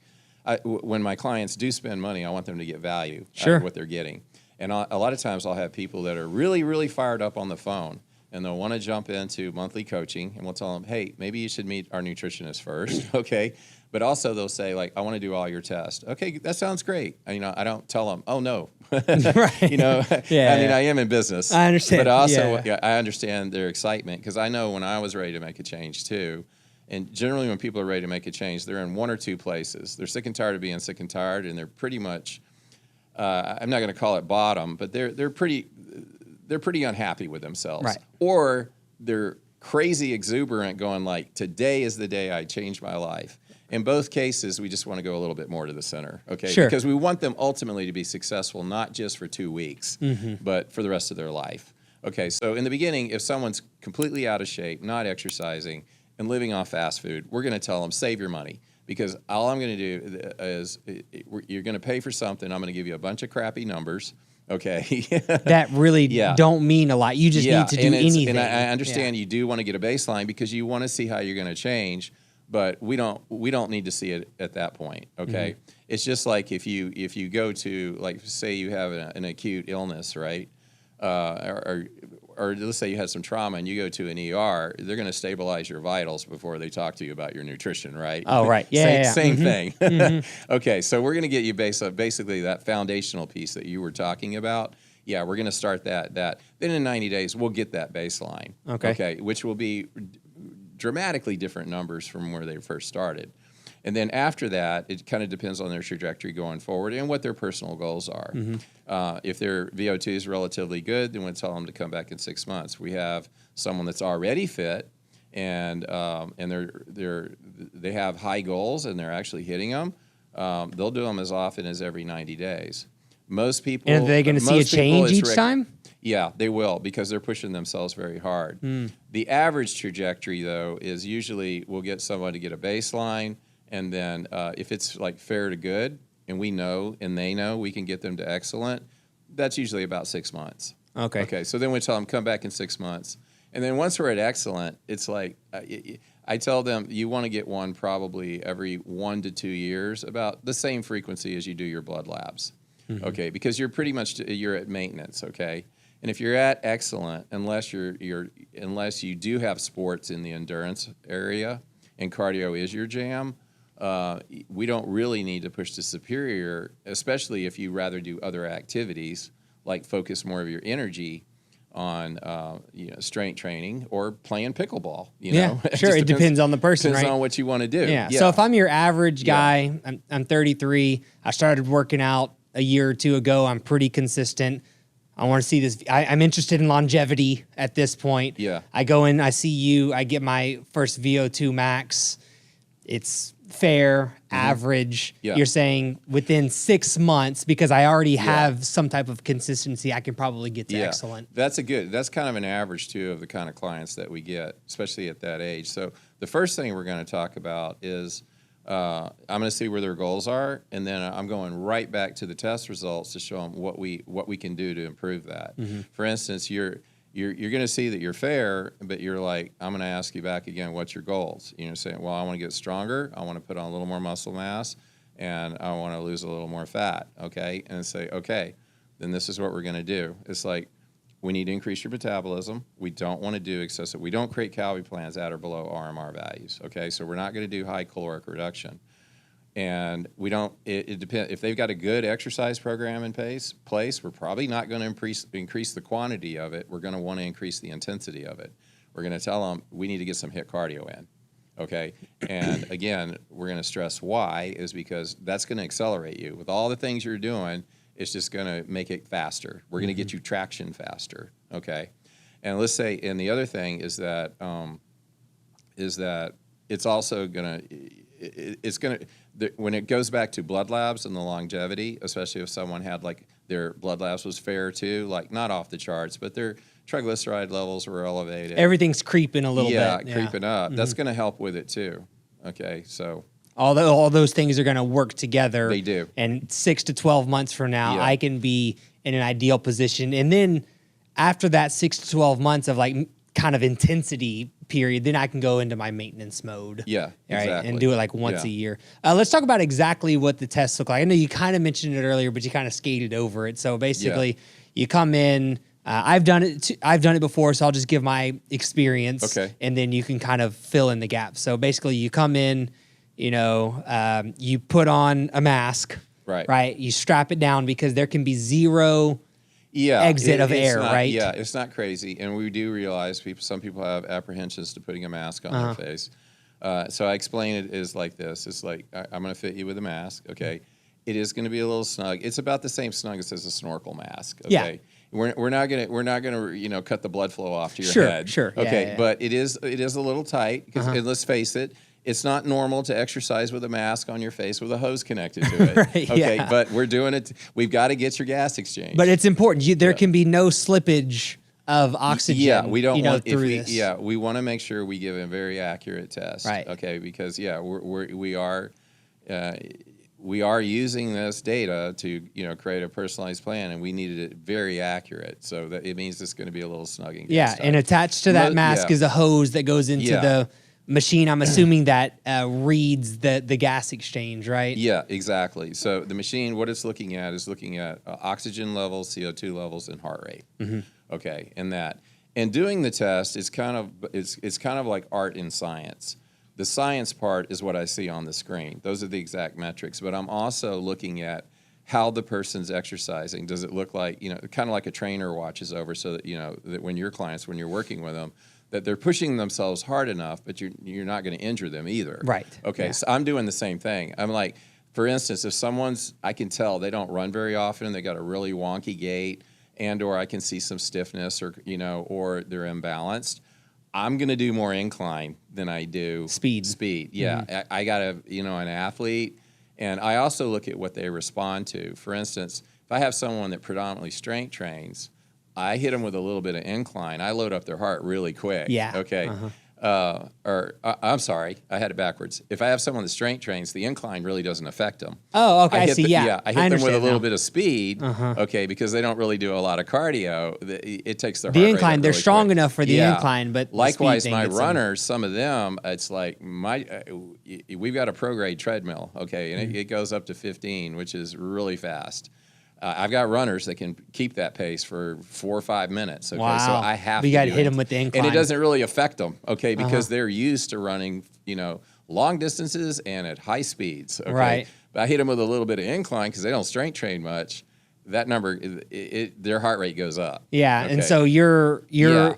[SPEAKER 1] when my clients do spend money, I want them to get value out of what they're getting. And a lot of times I'll have people that are really, really fired up on the phone, and they'll want to jump into monthly coaching, and we'll tell them, hey, maybe you should meet our nutritionist first, okay? But also they'll say, like, I want to do all your tests. Okay, that sounds great. I don't tell them, oh, no.
[SPEAKER 2] Right.
[SPEAKER 1] I am in business.
[SPEAKER 2] I understand.
[SPEAKER 1] But also, I understand their excitement, because I know when I was ready to make a change, too. And generally when people are ready to make a change, they're in 1 or 2 places. They're sick and tired of being sick and tired, and they're pretty much, I'm not going to call it bottom, but they're pretty unhappy with themselves.
[SPEAKER 2] Right.
[SPEAKER 1] Or they're crazy exuberant, going like, today is the day I changed my life. In both cases, we just want to go a little bit more to the center, okay?
[SPEAKER 2] Sure.
[SPEAKER 1] Because we want them ultimately to be successful, not just for 2 weeks, but for the rest of their life. Okay, so in the beginning, if someone's completely out of shape, not exercising, and living off fast food, we're going to tell them, save your money. because all I'm going to do is you're going to pay for something. I'm going to give you a bunch of crappy numbers. Okay.
[SPEAKER 2] That really don't mean a lot. You just need to do anything.
[SPEAKER 1] And I understand you do want to get a baseline because you want to see how you're going to change, but we don't need to see it at that point. Okay. It's just like if you go to, like, say you have an acute illness, right? Or let's say you had some trauma and you go to an ER, they're going to stabilize your vitals before they talk to you about your nutrition, right?
[SPEAKER 2] Oh, right. Yeah.
[SPEAKER 1] Same thing. Okay, so we're going to get you basically that foundational piece that you were talking about. Yeah, we're going to start that. Then in 90 days, we'll get that baseline. Okay, which will be dramatically different numbers from where they first started. And then after that, it kind of depends on their trajectory going forward and what their personal goals are. If their VO2 is relatively good, then we'll tell them to come back in 6 months. We have someone that's already fit, and they have high goals and they're actually hitting them. They'll do them as often as every 90 days. Most people.
[SPEAKER 2] And are they going to see a change each time?
[SPEAKER 1] Yeah, they will, because they're pushing themselves very hard. The average trajectory, though, is usually we'll get someone to get a baseline. And then if it's like fair to good, and we know and they know we can get them to excellent, that's usually about 6 months. Okay. So then we tell them, come back in 6 months. And then once we're at excellent, it's like I tell them you want to get one probably every 1 to 2 years, about the same frequency as you do your blood labs. Okay, because you're pretty much you're at maintenance. Okay. And if you're at excellent, unless you do have sports in the endurance area and cardio is your jam, we don't really need to push to superior, especially if you rather do other activities, like focus more of your energy on strength training or playing pickleball. You know?
[SPEAKER 2] Sure. It depends on the person,
[SPEAKER 1] depends
[SPEAKER 2] right?
[SPEAKER 1] on what you want to do.
[SPEAKER 2] Yeah. So if I'm your average guy, I'm 33. I started working out a year or two ago. I'm pretty consistent. I want to see this. I'm interested in longevity at this point.
[SPEAKER 1] Yeah.
[SPEAKER 2] I go in, I see you, I get my first VO2 max. It's fair, average.
[SPEAKER 1] Yeah.
[SPEAKER 2] You're saying within 6 months, because I already have some type of consistency, I can probably get to excellent.
[SPEAKER 1] That's kind of an average too of the kind of clients that we get, especially at that age. So the first thing we're going to talk about is I'm going to see where their goals are, and then I'm going right back to the test results to show them what we can do to improve that. For instance, you're going to see that you're fair, but you're like, I'm going to ask you back again, what's your goals? You know, saying, well, I want to get stronger, I want to put on a little more muscle mass, and I want to lose a little more fat. Okay, and say, okay, then this is what we're going to do. It's like, we need to increase your metabolism. We don't want to do excessive. We don't create calorie plans at or below RMR values. Okay, so we're not going to do high caloric reduction. And we don't. It depends. If they've got a good exercise program in place, we're probably not going to increase the quantity of it. We're going to want to increase the intensity of it. We're going to tell them we need to get some HIIT cardio in. Okay, and again, we're going to stress why is because that's going to accelerate you with all the things you're doing. It's just going to make it faster. We're going to get you traction faster. Okay, and let's say, and the other thing is that it's also going to when it goes back to blood labs and the longevity, especially if someone had like their blood labs was fair too, like not off the charts, but their triglyceride levels were elevated.
[SPEAKER 2] Everything's creeping a little bit.
[SPEAKER 1] Yeah, creeping up. That's going to help with it too. Okay, so.
[SPEAKER 2] All those things are going to work together.
[SPEAKER 1] They do.
[SPEAKER 2] And 6 to 12 months from now, I can be in an ideal position. And then after that 6 to 12 months of like kind of intensity period, then I can go into my maintenance mode.
[SPEAKER 1] Yeah,
[SPEAKER 2] right?
[SPEAKER 1] exactly.
[SPEAKER 2] And do it like once a year. Let's talk about exactly what the tests look like. I know you kind of mentioned it earlier, but you kind of skated over it. So basically, you come in. I've done it before, so I'll just give my experience.
[SPEAKER 1] Okay.
[SPEAKER 2] And then you can kind of fill in the gaps. So basically, you come in. You put on a mask, right? You strap it down because there can be zero exit of air, right?
[SPEAKER 1] Yeah, it's not crazy. And we do realize some people have apprehensions to putting a mask on their face. So I explain it as like this. It's like, I'm going to fit you with a mask, okay? It is going to be a little snug. It's about the same snug as a snorkel mask, okay? Yeah. We're not gonna cut the blood flow off to your head.
[SPEAKER 2] Sure.
[SPEAKER 1] Okay,
[SPEAKER 2] yeah.
[SPEAKER 1] But it is a little tight because let's face it, it's not normal to exercise with a mask on your face with a hose connected to it.
[SPEAKER 2] Right,
[SPEAKER 1] okay,
[SPEAKER 2] yeah.
[SPEAKER 1] but we're doing it. We've got to get your gas exchange.
[SPEAKER 2] But it's important. There can be no slippage of oxygen.
[SPEAKER 1] Yeah, we don't want
[SPEAKER 2] through this.
[SPEAKER 1] Yeah, we want to make sure we give a very accurate test.
[SPEAKER 2] Right.
[SPEAKER 1] Okay, because we are using this data to create a personalized plan, and we needed it very accurate. So that it means it's going to be a little snugging.
[SPEAKER 2] Yeah, and attached to that mask is a hose that goes into the machine. I'm assuming that reads the gas exchange, right?
[SPEAKER 1] Yeah, exactly. So the machine, what it's looking at is looking at oxygen levels, CO2 levels, and heart rate. Okay, and doing the test is kind of like art in science. The science part is what I see on the screen. Those are the exact metrics. But I'm also looking at how the person's exercising. Does it look like, kind of like a trainer watches over, so that, that when your clients, when you're working with them, that they're pushing themselves hard enough, but you're not going to injure them either.
[SPEAKER 2] Right.
[SPEAKER 1] Okay, so I'm doing the same thing. I'm like, for instance, if I can tell they don't run very often, they got a really wonky gait, or I can see some stiffness, or they're imbalanced, I'm going to do more incline than I do
[SPEAKER 2] speed.
[SPEAKER 1] Yeah, I got an athlete, and I also look at what they respond to. For instance, if I have someone that predominantly strength trains, I hit them with a little bit of incline. I load up their heart really quick.
[SPEAKER 2] Yeah.
[SPEAKER 1] Okay. I'm sorry, I had it backwards. If I have someone that strength trains, the incline really doesn't affect them.
[SPEAKER 2] Oh, okay. I see.
[SPEAKER 1] I hit them with a little bit of speed, okay, because they don't really do a lot of cardio. It takes their heart rate up
[SPEAKER 2] incline. They're
[SPEAKER 1] really
[SPEAKER 2] strong
[SPEAKER 1] quick.
[SPEAKER 2] enough for the incline, but
[SPEAKER 1] likewise,
[SPEAKER 2] the
[SPEAKER 1] my runners, some of them, it's like we've got a pro-grade treadmill, okay, and it goes up to 15, which is really fast. I've got runners that can keep that pace for 4 or 5 minutes. Okay,
[SPEAKER 2] wow.
[SPEAKER 1] So I have.
[SPEAKER 2] We got to hit them with the incline,
[SPEAKER 1] and it doesn't really affect them, okay, because they're used to running, long distances and at high speeds. Okay?
[SPEAKER 2] Right.
[SPEAKER 1] But I hit them with a little bit of incline because they don't strength train much. That number, their heart rate goes up.
[SPEAKER 2] Yeah,
[SPEAKER 1] okay?
[SPEAKER 2] and so you're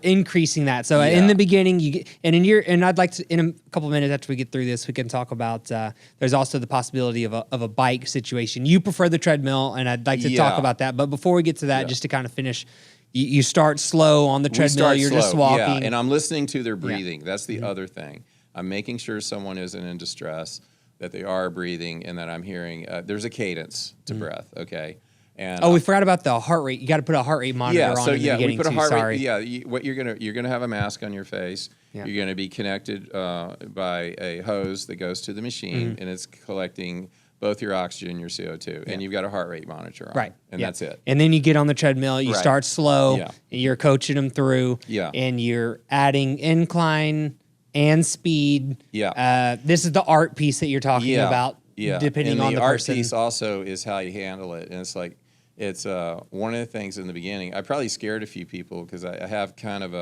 [SPEAKER 2] increasing that. So in the beginning, and I'd like to, in a couple of minutes after we get through this, we can talk about. There's also the possibility of a bike situation. You prefer the treadmill, and I'd like to talk about that. But before we get to that, just to kind of finish, you start slow on the treadmill. You're just walking,
[SPEAKER 1] and I'm listening to their breathing. That's the other thing. I'm making sure someone isn't in distress, that they are breathing, and that I'm hearing. There's a cadence to breath. Okay. And,
[SPEAKER 2] we forgot about the heart rate. You got to put a heart rate monitor on in the beginning.
[SPEAKER 1] We put a heart rate.
[SPEAKER 2] Sorry.
[SPEAKER 1] What you're gonna have a mask on your face. Yeah. You're gonna be connected by a hose that goes to the machine, and it's collecting both your oxygen and your CO2, and you've got a heart rate monitor on.
[SPEAKER 2] Right.
[SPEAKER 1] And that's it.
[SPEAKER 2] And then you get on the treadmill. You start slow.
[SPEAKER 1] Yeah.
[SPEAKER 2] And you're coaching them through.
[SPEAKER 1] Yeah.
[SPEAKER 2] And you're adding incline and speed.
[SPEAKER 1] Yeah.
[SPEAKER 2] This is the art piece that you're talking about.
[SPEAKER 1] Yeah.
[SPEAKER 2] Depending on the
[SPEAKER 1] art
[SPEAKER 2] person.
[SPEAKER 1] piece also is how you handle it, and it's like. It's one of the things in the beginning. I probably scared a few people because I have kind of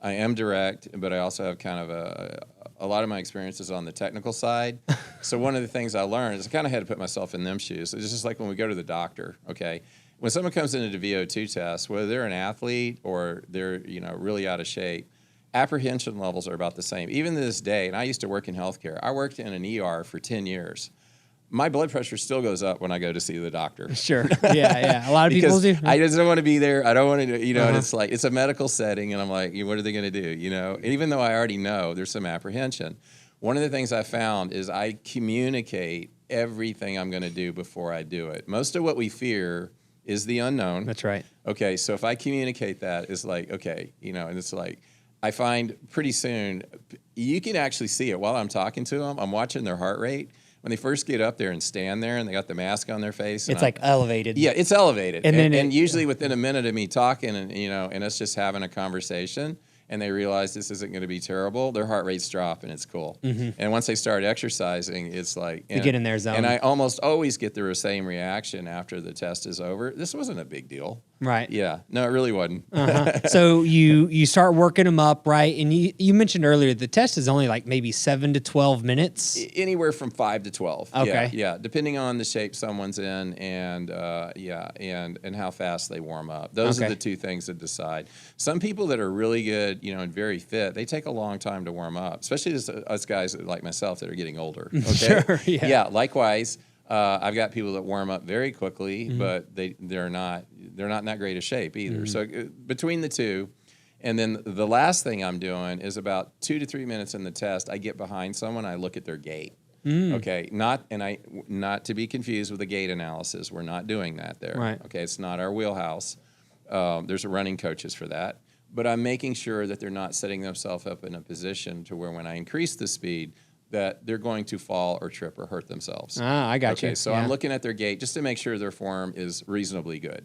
[SPEAKER 1] I am direct, but I also have kind of a lot of my experiences on the technical side. So one of the things I learned is I kind of had to put myself in them shoes. It's just like when we go to the doctor, okay? When someone comes in to do VO2 tests, whether they're an athlete or they're really out of shape, apprehension levels are about the same. Even to this day, and I used to work in healthcare. I worked in an ER for 10 years. My blood pressure still goes up when I go to see the doctor.
[SPEAKER 2] Sure. Yeah. A lot of people do.
[SPEAKER 1] I just don't want to be there. I don't want to, and it's like, it's a medical setting, and I'm like, what are they going to do? And even though I already know, there's some apprehension. One of the things I found is I communicate everything I'm going to do before I do it. Most of what we fear is the unknown.
[SPEAKER 2] That's right.
[SPEAKER 1] Okay, so if I communicate that, it's like, okay, and it's like, I find pretty soon, you can actually see it while I'm talking to them. I'm watching their heart rate. When they first get up there and stand there and they got the mask on their face.
[SPEAKER 2] It's like elevated.
[SPEAKER 1] Yeah, it's elevated.
[SPEAKER 2] And
[SPEAKER 1] usually within a minute of me talking and us just having a conversation, and they realize this isn't going to be terrible, their heart rates drop and it's cool. And once they start exercising, it's like...
[SPEAKER 2] You get in their zone.
[SPEAKER 1] And I almost always get the same reaction after the test is over. This wasn't a big deal.
[SPEAKER 2] Right.
[SPEAKER 1] Yeah. No, it really wasn't.
[SPEAKER 2] So you start working them up, right? And you mentioned earlier the test is only like maybe 7 to 12 minutes.
[SPEAKER 1] Anywhere from 5 to 12.
[SPEAKER 2] Okay.
[SPEAKER 1] Yeah. Depending on the shape someone's in and how fast they warm up. Those are the two things that decide. Some people that are really good, and very fit, they take a long time to warm up, especially us guys like myself that are getting older. Okay.
[SPEAKER 2] Sure. Yeah.
[SPEAKER 1] Likewise. I've got people that warm up very quickly, but they're not in that great a shape either. So between the two, and then the last thing I'm doing is about 2 to 3 minutes in the test, I get behind someone, I look at their gait. Okay, not to be confused with the gait analysis. We're not doing that there.
[SPEAKER 2] Right.
[SPEAKER 1] Okay, it's not our wheelhouse. There's running coaches for that. but I'm making sure that they're not setting themselves up in a position to where when I increase the speed, that they're going to fall or trip or hurt themselves.
[SPEAKER 2] Ah, I got you.
[SPEAKER 1] Okay, so I'm looking at their gait just to make sure their form is reasonably good.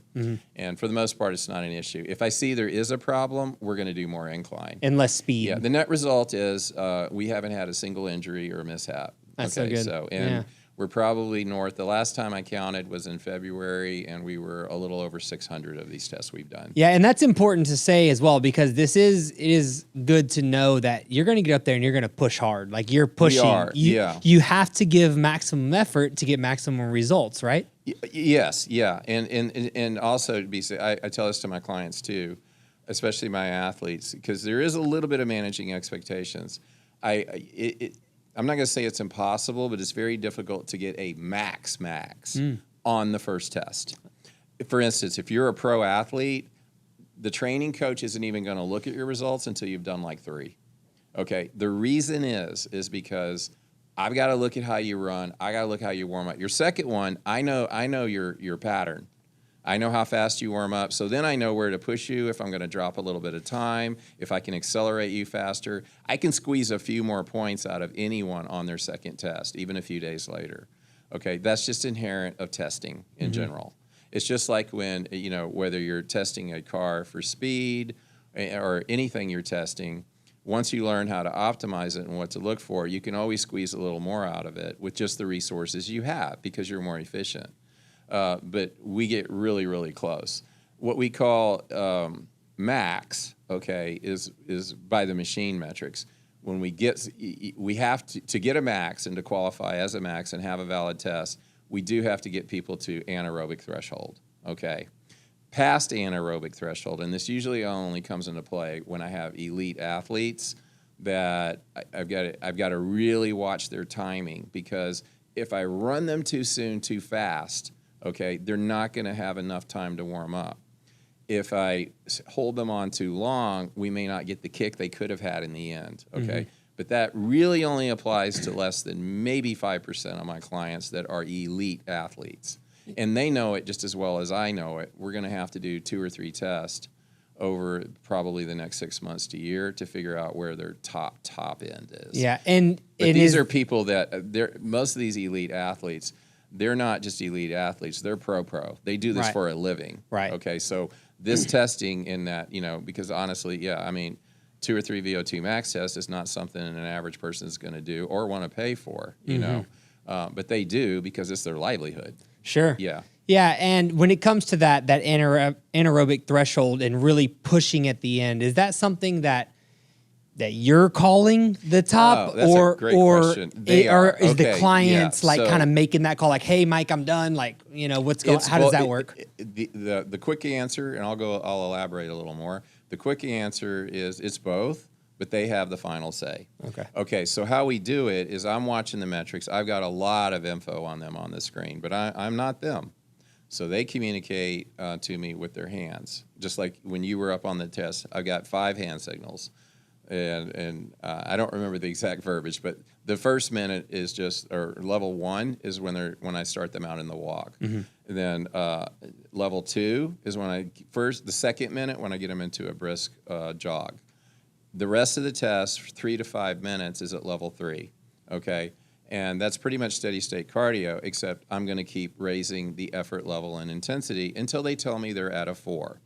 [SPEAKER 1] And for the most part, it's not an issue. If I see there is a problem, we're going to do more incline.
[SPEAKER 2] And less speed.
[SPEAKER 1] Yeah, the net result is we haven't had a single injury or mishap.
[SPEAKER 2] That's so good.
[SPEAKER 1] And we're probably north. The last time I counted was in February, and we were a little over 600 of these tests we've done.
[SPEAKER 2] Yeah, and that's important to say as well, because it is good to know that you're going to get up there and you're going to push hard. Like you're pushing.
[SPEAKER 1] We are,
[SPEAKER 2] You have to give maximum effort to get maximum results, right?
[SPEAKER 1] Yes, yeah, and also to be I tell this to my clients too, especially my athletes, because there is a little bit of managing expectations. I'm not going to say it's impossible, but it's very difficult to get a max on the first test. For instance, if you're a pro athlete, the training coach isn't even going to look at your results until you've done like 3. Okay, the reason is because I've got to look at how you run. I got to look how you warm up. Your second one, I know your pattern. I know how fast you warm up, so then I know where to push you if I'm going to drop a little bit of time, if I can accelerate you faster. I can squeeze a few more points out of anyone on their second test, even a few days later. Okay, that's just inherent of testing in general. It's just like when, whether you're testing a car for speed or anything you're testing, once you learn how to optimize it and what to look for, you can always squeeze a little more out of it with just the resources you have because you're more efficient. But we get really, really close. What we call max, okay, is by the machine metrics. When we have to get a max and to qualify as a max and have a valid test, we do have to get people to anaerobic threshold, okay? Past anaerobic threshold, and this usually only comes into play when I have elite athletes that I've got to really watch their timing, because if I run them too soon, too fast, okay, they're not going to have enough time to warm up. If I hold them on too long, we may not get the kick they could have had in the end, okay? But that really only applies to less than maybe 5% of my clients that are elite athletes. And they know it just as well as I know it. We're going to have to do 2 or 3 tests over probably the next 6 months to a year to figure out where their top end is.
[SPEAKER 2] Yeah,
[SPEAKER 1] but these are people that most of these elite athletes, they're not just elite athletes, they're pro. They do this for a living.
[SPEAKER 2] Right.
[SPEAKER 1] Okay, so this testing in that, because honestly, 2 or 3 VO2 max tests is not something an average person is going to do or want to pay for, but they do because it's their livelihood.
[SPEAKER 2] Sure.
[SPEAKER 1] Yeah.
[SPEAKER 2] Yeah, and when it comes to that anaerobic threshold and really pushing at the end, is that something that you're calling the top,
[SPEAKER 1] that's a great question.
[SPEAKER 2] Or is the clients kind of making that call, like, "Hey, Mike, I'm done." Like, what's going? How does that work?
[SPEAKER 1] The quick answer, and I'll elaborate a little more. The quick answer is it's both, but they have the final say. Okay. So how we do it is I'm watching the metrics. I've got a lot of info on them on the screen, but I'm not them. So they communicate to me with their hands. Just like when you were up on the test, I've got 5 hand signals. And I don't remember the exact verbiage, but the first minute is or level 1 is when I start them out in the walk. And then level 2 is the second minute when I get them into a brisk jog. The rest of the test, 3 to 5 minutes, is at level 3, okay? And that's pretty much steady state cardio, except I'm going to keep raising the effort level and intensity until they tell me they're at a 4.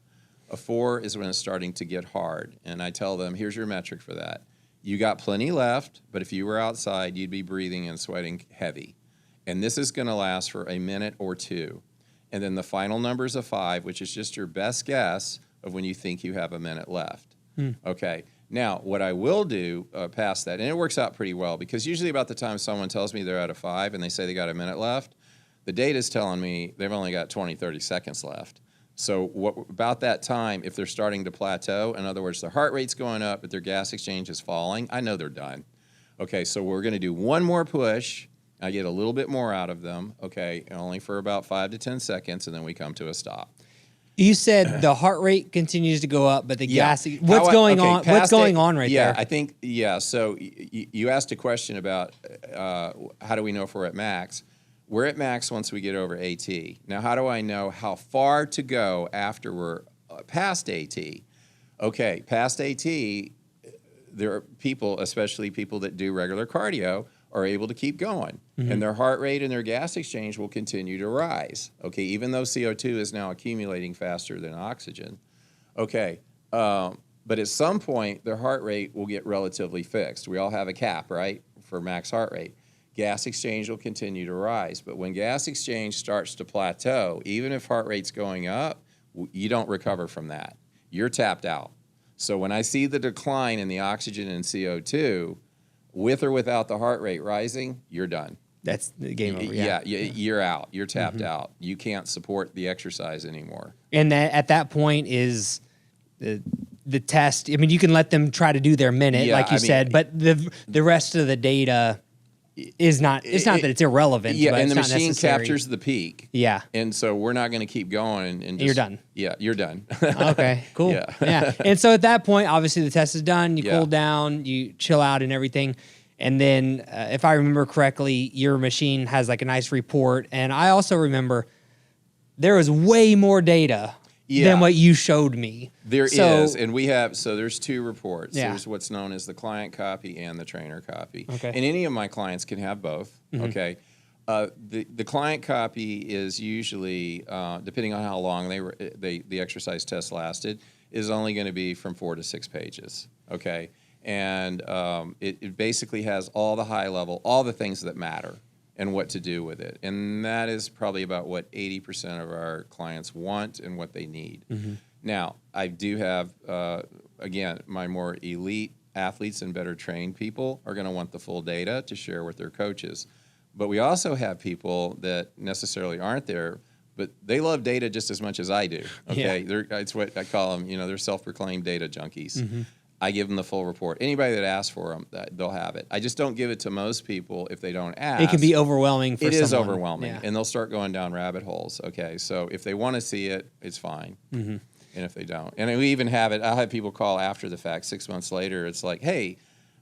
[SPEAKER 1] A 4 is when it's starting to get hard, and I tell them, here's your metric for that. You got plenty left, but if you were outside, you'd be breathing and sweating heavy. And this is going to last for a minute or 2. And then the final number is a 5, which is just your best guess of when you think you have a minute left. Okay. Now, what I will do past that, and it works out pretty well, because usually about the time someone tells me they're at a 5 and they say they got a minute left, the data's telling me they've only got 20, 30 seconds left. So about that time, if they're starting to plateau, in other words, their heart rate's going up, but their gas exchange is falling, I know they're done. Okay, so we're going to do one more push. I get a little bit more out of them, okay, only for about 5 to 10 seconds, and then we come to a stop.
[SPEAKER 2] You said the heart rate continues to go up, but the gas. What's going on? What's going on right there?
[SPEAKER 1] I think So you asked a question about how do we know if we're at max? We're at max once we get over AT. Now, how do I know how far to go after we're past AT? Okay, past AT, there are people, especially people that do regular cardio, are able to keep going. And their heart rate and their gas exchange will continue to rise. Okay, even though CO2 is now accumulating faster than oxygen. Okay, but at some point, their heart rate will get relatively fixed. We all have a cap, right, for max heart rate. Gas exchange will continue to rise. But when gas exchange starts to plateau, even if heart rate's going up, you don't recover from that. You're tapped out. So when I see the decline in the oxygen and CO2, with or without the heart rate rising, you're done.
[SPEAKER 2] That's the game over.
[SPEAKER 1] Yeah, you're out. You're tapped out. You can't support the exercise anymore.
[SPEAKER 2] And that, at that point is the test. I mean, you can let them try to do their minute, like you said, but the rest of the data is not. It's not that it's irrelevant.
[SPEAKER 1] Yeah,
[SPEAKER 2] but
[SPEAKER 1] and
[SPEAKER 2] it's
[SPEAKER 1] the
[SPEAKER 2] not
[SPEAKER 1] machine
[SPEAKER 2] necessary.
[SPEAKER 1] captures the peak.
[SPEAKER 2] Yeah,
[SPEAKER 1] and so we're not going to keep going. And just,
[SPEAKER 2] you're done.
[SPEAKER 1] Yeah, you're done.
[SPEAKER 2] Okay, cool.
[SPEAKER 1] Yeah.
[SPEAKER 2] Yeah. And so at that point, obviously the test is done. You
[SPEAKER 1] Yeah.
[SPEAKER 2] cool down, you chill out, and everything. And then, if I remember correctly, your machine has like a nice report. And I also remember there was way more data than what you showed me.
[SPEAKER 1] There is, and we have, so there's two reports.
[SPEAKER 2] Yeah.
[SPEAKER 1] There's what's known as the client copy and the trainer copy.
[SPEAKER 2] Okay.
[SPEAKER 1] And any of my clients can have both, okay? The client copy is usually, depending on how long the exercise test lasted, is only going to be from 4 to 6 pages, okay? And it basically has all the high level, all the things that matter and what to do with it. And that is probably about what 80% of our clients want and what they need. Now, I do have, again, my more elite athletes and better trained people are going to want the full data to share with their coaches. But we also have people that necessarily aren't there, but they love data just as much as I do. Okay, it's what I call them. They're self-proclaimed data junkies. I give them the full report. Anybody that asks for them, they'll have it. I just don't give it to most people if they don't ask.
[SPEAKER 2] It can be overwhelming for someone.
[SPEAKER 1] It is overwhelming,
[SPEAKER 2] Yeah.
[SPEAKER 1] and they'll start going down rabbit holes. Okay, so if they want to see it, it's fine. And if they don't, and we even have it. I'll have people call after the fact, 6 months later. It's like, hey,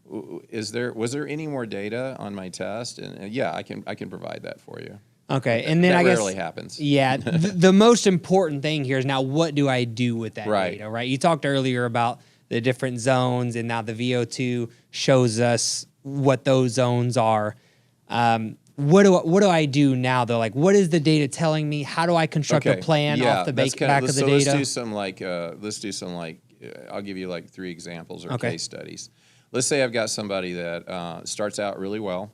[SPEAKER 1] was there any more data on my test? And yeah, I can provide that for you.
[SPEAKER 2] Okay, and then
[SPEAKER 1] that
[SPEAKER 2] I guess
[SPEAKER 1] rarely happens.
[SPEAKER 2] Yeah, the most important thing here is now what do I do with that
[SPEAKER 1] Right.
[SPEAKER 2] data? Right. You talked earlier about the different zones, and now the VO2 shows us what those zones are. What do I do now though? Like, what is the data telling me? How do I construct a plan off the back of the data?
[SPEAKER 1] Let's do some I'll give you like 3 examples or case studies. Let's say I've got somebody that starts out really well,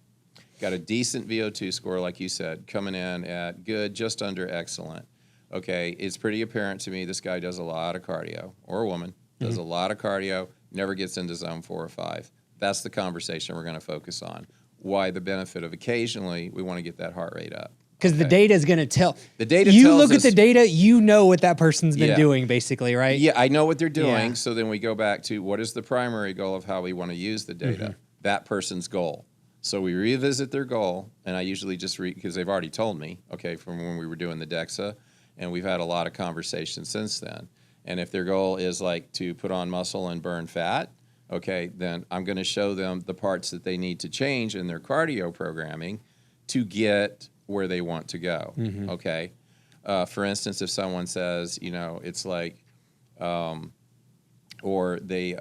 [SPEAKER 1] got a decent VO2 score, like you said, coming in at good, just under excellent. Okay, it's pretty apparent to me this guy does a lot of cardio, or a woman does a lot of cardio, never gets into zone 4 or 5. That's the conversation we're going to focus on. Why the benefit of occasionally we want to get that heart rate up.
[SPEAKER 2] Because the data is going to tell.
[SPEAKER 1] The data
[SPEAKER 2] you
[SPEAKER 1] tells
[SPEAKER 2] look
[SPEAKER 1] us,
[SPEAKER 2] at the data, you know what that person's been
[SPEAKER 1] Yeah.
[SPEAKER 2] doing, basically, right?
[SPEAKER 1] Yeah, I know what they're doing.
[SPEAKER 2] Yeah.
[SPEAKER 1] So then we go back to what is the primary goal of how we want to use the data? That person's goal. So we revisit their goal, and I usually just because they've already told me, okay, from when we were doing the DEXA, and we've had a lot of conversations since then. And if their goal is like to put on muscle and burn fat, okay, then I'm going to show them the parts that they need to change in their cardio programming to get where they want to go, okay? For instance, if someone says, it's like, or they,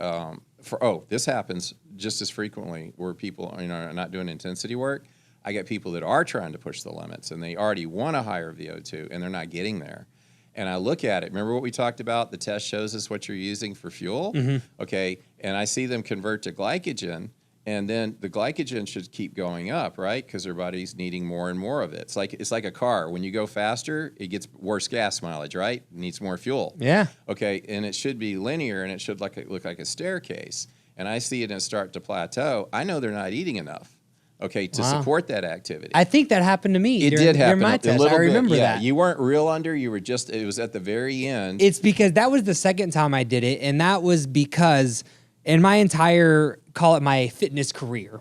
[SPEAKER 1] this happens just as frequently where people are not doing intensity work. I get people that are trying to push the limits, and they already want a higher VO2, and they're not getting there. And I look at it. Remember what we talked about? The test shows us what you're using for fuel. Okay, and I see them convert to glycogen, and then the glycogen should keep going up, right? Because their body's needing more and more of it. It's like a car. When you go faster, it gets worse gas mileage, right? It needs more fuel.
[SPEAKER 2] Yeah.
[SPEAKER 1] Okay, and it should be linear, and it should look like a staircase. And I see it start to plateau. I know they're not eating enough. Okay, to support that activity.
[SPEAKER 2] I think that happened to me.
[SPEAKER 1] It did happen
[SPEAKER 2] during my
[SPEAKER 1] a
[SPEAKER 2] test.
[SPEAKER 1] little
[SPEAKER 2] I remember
[SPEAKER 1] bit. Yeah,
[SPEAKER 2] that.
[SPEAKER 1] you weren't real under. You were just. It was at the very end.
[SPEAKER 2] It's because that was the second time I did it, and that was because in my entire, call it my fitness career,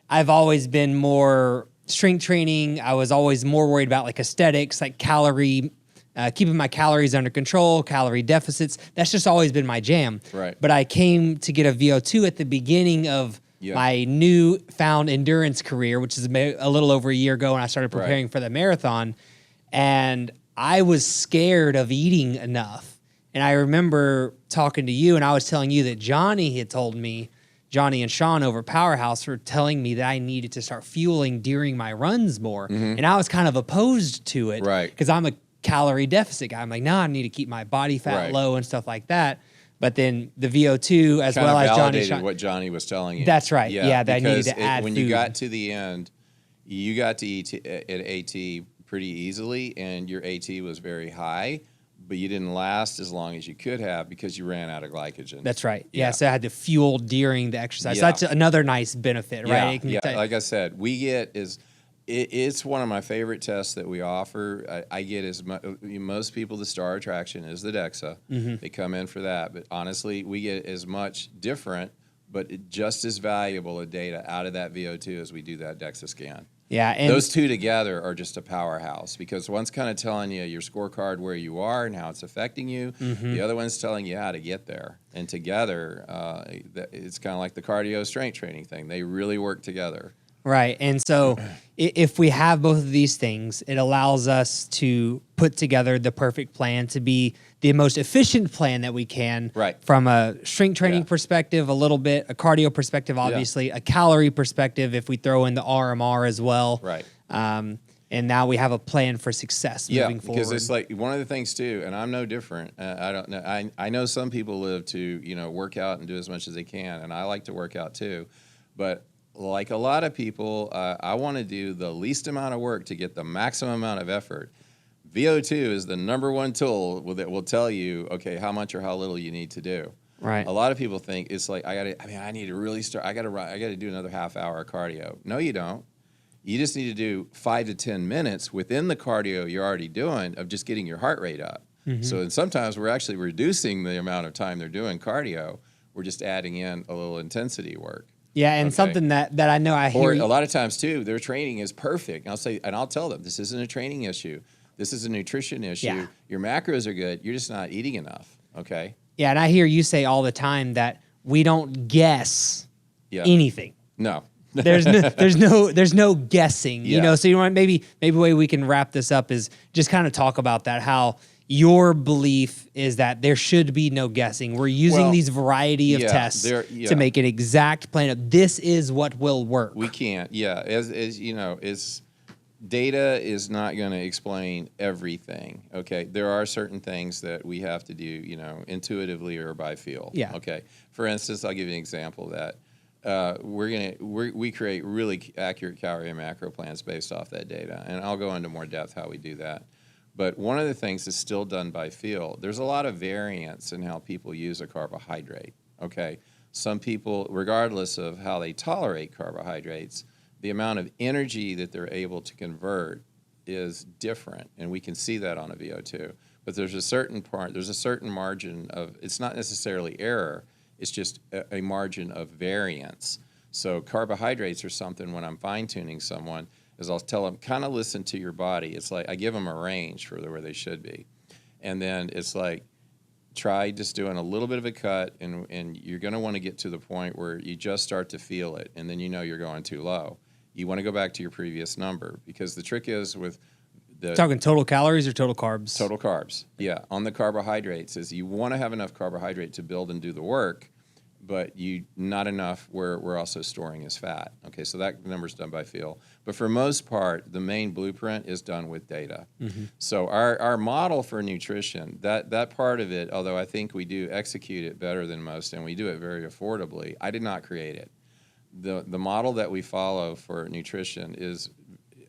[SPEAKER 2] I've always been more strength training. I was always more worried about like aesthetics, like keeping my calories under control, calorie deficits. That's just always been my jam.
[SPEAKER 1] Right.
[SPEAKER 2] But I came to get a VO2 at the beginning of my newfound endurance career, which is a little over a year ago when I started preparing for the marathon. And I was scared of eating enough And I remember talking to you, and I was telling you that Johnny had told me, Johnny and Sean over Powerhouse were telling me that I needed to start fueling during my runs more. And I was kind of opposed to it.
[SPEAKER 1] Right.
[SPEAKER 2] Because I'm a calorie deficit guy. I'm like, no, I need to keep my body fat low and stuff like that. But then the VO2, as
[SPEAKER 1] kind
[SPEAKER 2] well
[SPEAKER 1] of
[SPEAKER 2] as Johnny,
[SPEAKER 1] validated what Johnny was telling you.
[SPEAKER 2] That's right. Yeah, that I needed to add
[SPEAKER 1] when
[SPEAKER 2] food.
[SPEAKER 1] you got to the end, you got to eat at AT pretty easily, and your AT was very high, but you didn't last as long as you could have because you ran out of glycogen.
[SPEAKER 2] That's right. Yeah, so I had to fuel during the exercise. So
[SPEAKER 1] Yeah.
[SPEAKER 2] that's another nice benefit, right? It can
[SPEAKER 1] Yeah,
[SPEAKER 2] tell you-
[SPEAKER 1] like I said, it's one of my favorite tests that we offer. I get most people, the star attraction is the DEXA. They come in for that, but honestly, we get as much different, but just as valuable a data out of that VO2 as we do that DEXA scan.
[SPEAKER 2] Yeah, and
[SPEAKER 1] Those two together are just a powerhouse because one's kind of telling you your scorecard where you are and how it's affecting you. The other one's telling you how to get there. And together, it's kind of like the cardio strength training thing. They really work together.
[SPEAKER 2] right. And so if we have both of these things, it allows us to put together the perfect plan to be the most efficient plan that we can from a strength training perspective, a little bit, a cardio perspective, obviously, a calorie perspective if we throw in the RMR as well.
[SPEAKER 1] Right.
[SPEAKER 2] And now we have a plan for success moving forward.
[SPEAKER 1] Because it's like one of the things too, and I'm no different. I don't know. I know some people live to work out and do as much as they can, and I like to work out too, but like a lot of people, I want to do the least amount of work to get the maximum amount of effort. VO2 is the number one tool that will tell you, okay, how much or how little you need to do.
[SPEAKER 2] Right.
[SPEAKER 1] A lot of people think it's like I need to really start. I got to do another half hour of cardio. No, you don't. You just need to do 5 to 10 minutes within the cardio you're already doing of just getting your heart rate up. So and sometimes we're actually reducing the amount of time they're doing cardio. We're just adding in a little intensity work.
[SPEAKER 2] Yeah, and something that I know I hear.
[SPEAKER 1] Or a lot of times too, their training is perfect. And I'll tell them this isn't a training issue. This is a nutrition issue.
[SPEAKER 2] Yeah.
[SPEAKER 1] Your macros are good. You're just not eating enough. Okay.
[SPEAKER 2] Yeah, and I hear you say all the time that we don't guess anything.
[SPEAKER 1] No.
[SPEAKER 2] There's no guessing. So you want maybe the way we can wrap this up is just kind of talk about that, how your belief is that there should be no guessing. We're using these variety of tests to make an exact plan of this is what will work.
[SPEAKER 1] We can't. Yeah. As you know, data is not going to explain everything. Okay. There are certain things that we have to do, intuitively or by feel.
[SPEAKER 2] Yeah.
[SPEAKER 1] Okay. For instance, I'll give you an example of that. We create really accurate calorie and macro plans based off that data. And I'll go into more depth how we do that. But one of the things that's still done by feel, there's a lot of variance in how people use a carbohydrate, okay? Some people, regardless of how they tolerate carbohydrates, the amount of energy that they're able to convert is different, and we can see that on a VO2. But there's a certain margin of, it's not necessarily error, it's just a margin of variance. So carbohydrates are something, when I'm fine-tuning someone, is I'll tell them, kind of listen to your body. It's like I give them a range for where they should be. And then it's like, try just doing a little bit of a cut, and you're going to want to get to the point where you just start to feel it, and then you're going too low. You want to go back to your previous number, because the trick is with the...
[SPEAKER 2] Talking total calories or total carbs?
[SPEAKER 1] Total carbs, yeah. On the carbohydrates is you want to have enough carbohydrate to build and do the work, but not enough where we're also storing as fat. Okay, so that number's done by feel. But for most part, the main blueprint is done with data. So our model for nutrition, that part of it, although I think we do execute it better than most, and we do it very affordably, I did not create it. The model that we follow for nutrition is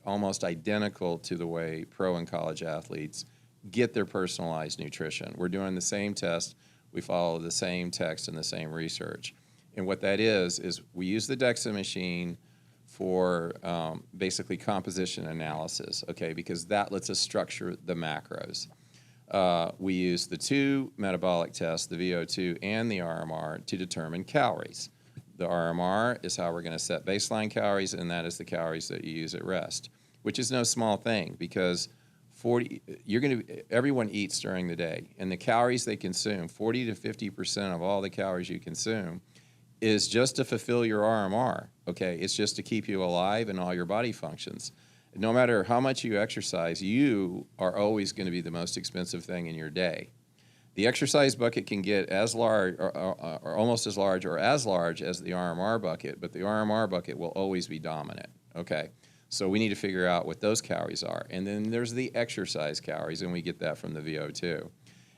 [SPEAKER 1] almost identical to the way pro and college athletes get their personalized nutrition. We're doing the same test. We follow the same text and the same research. And what that is we use the DEXA machine for basically composition analysis, okay, because that lets us structure the macros. We use the two metabolic tests, the VO2 and the RMR, to determine calories. The RMR is how we're going to set baseline calories, and that is the calories that you use at rest, which is no small thing, because everyone eats during the day, and the calories they consume, 40 to 50% of all the calories you consume, is just to fulfill your RMR. Okay, it's just to keep you alive and all your body functions. No matter how much you exercise, you are always going to be the most expensive thing in your day. The exercise bucket can get as large or almost as large or as large as the RMR bucket, but the RMR bucket will always be dominant, okay? So we need to figure out what those calories are. And then there's the exercise calories, and we get that from the VO2.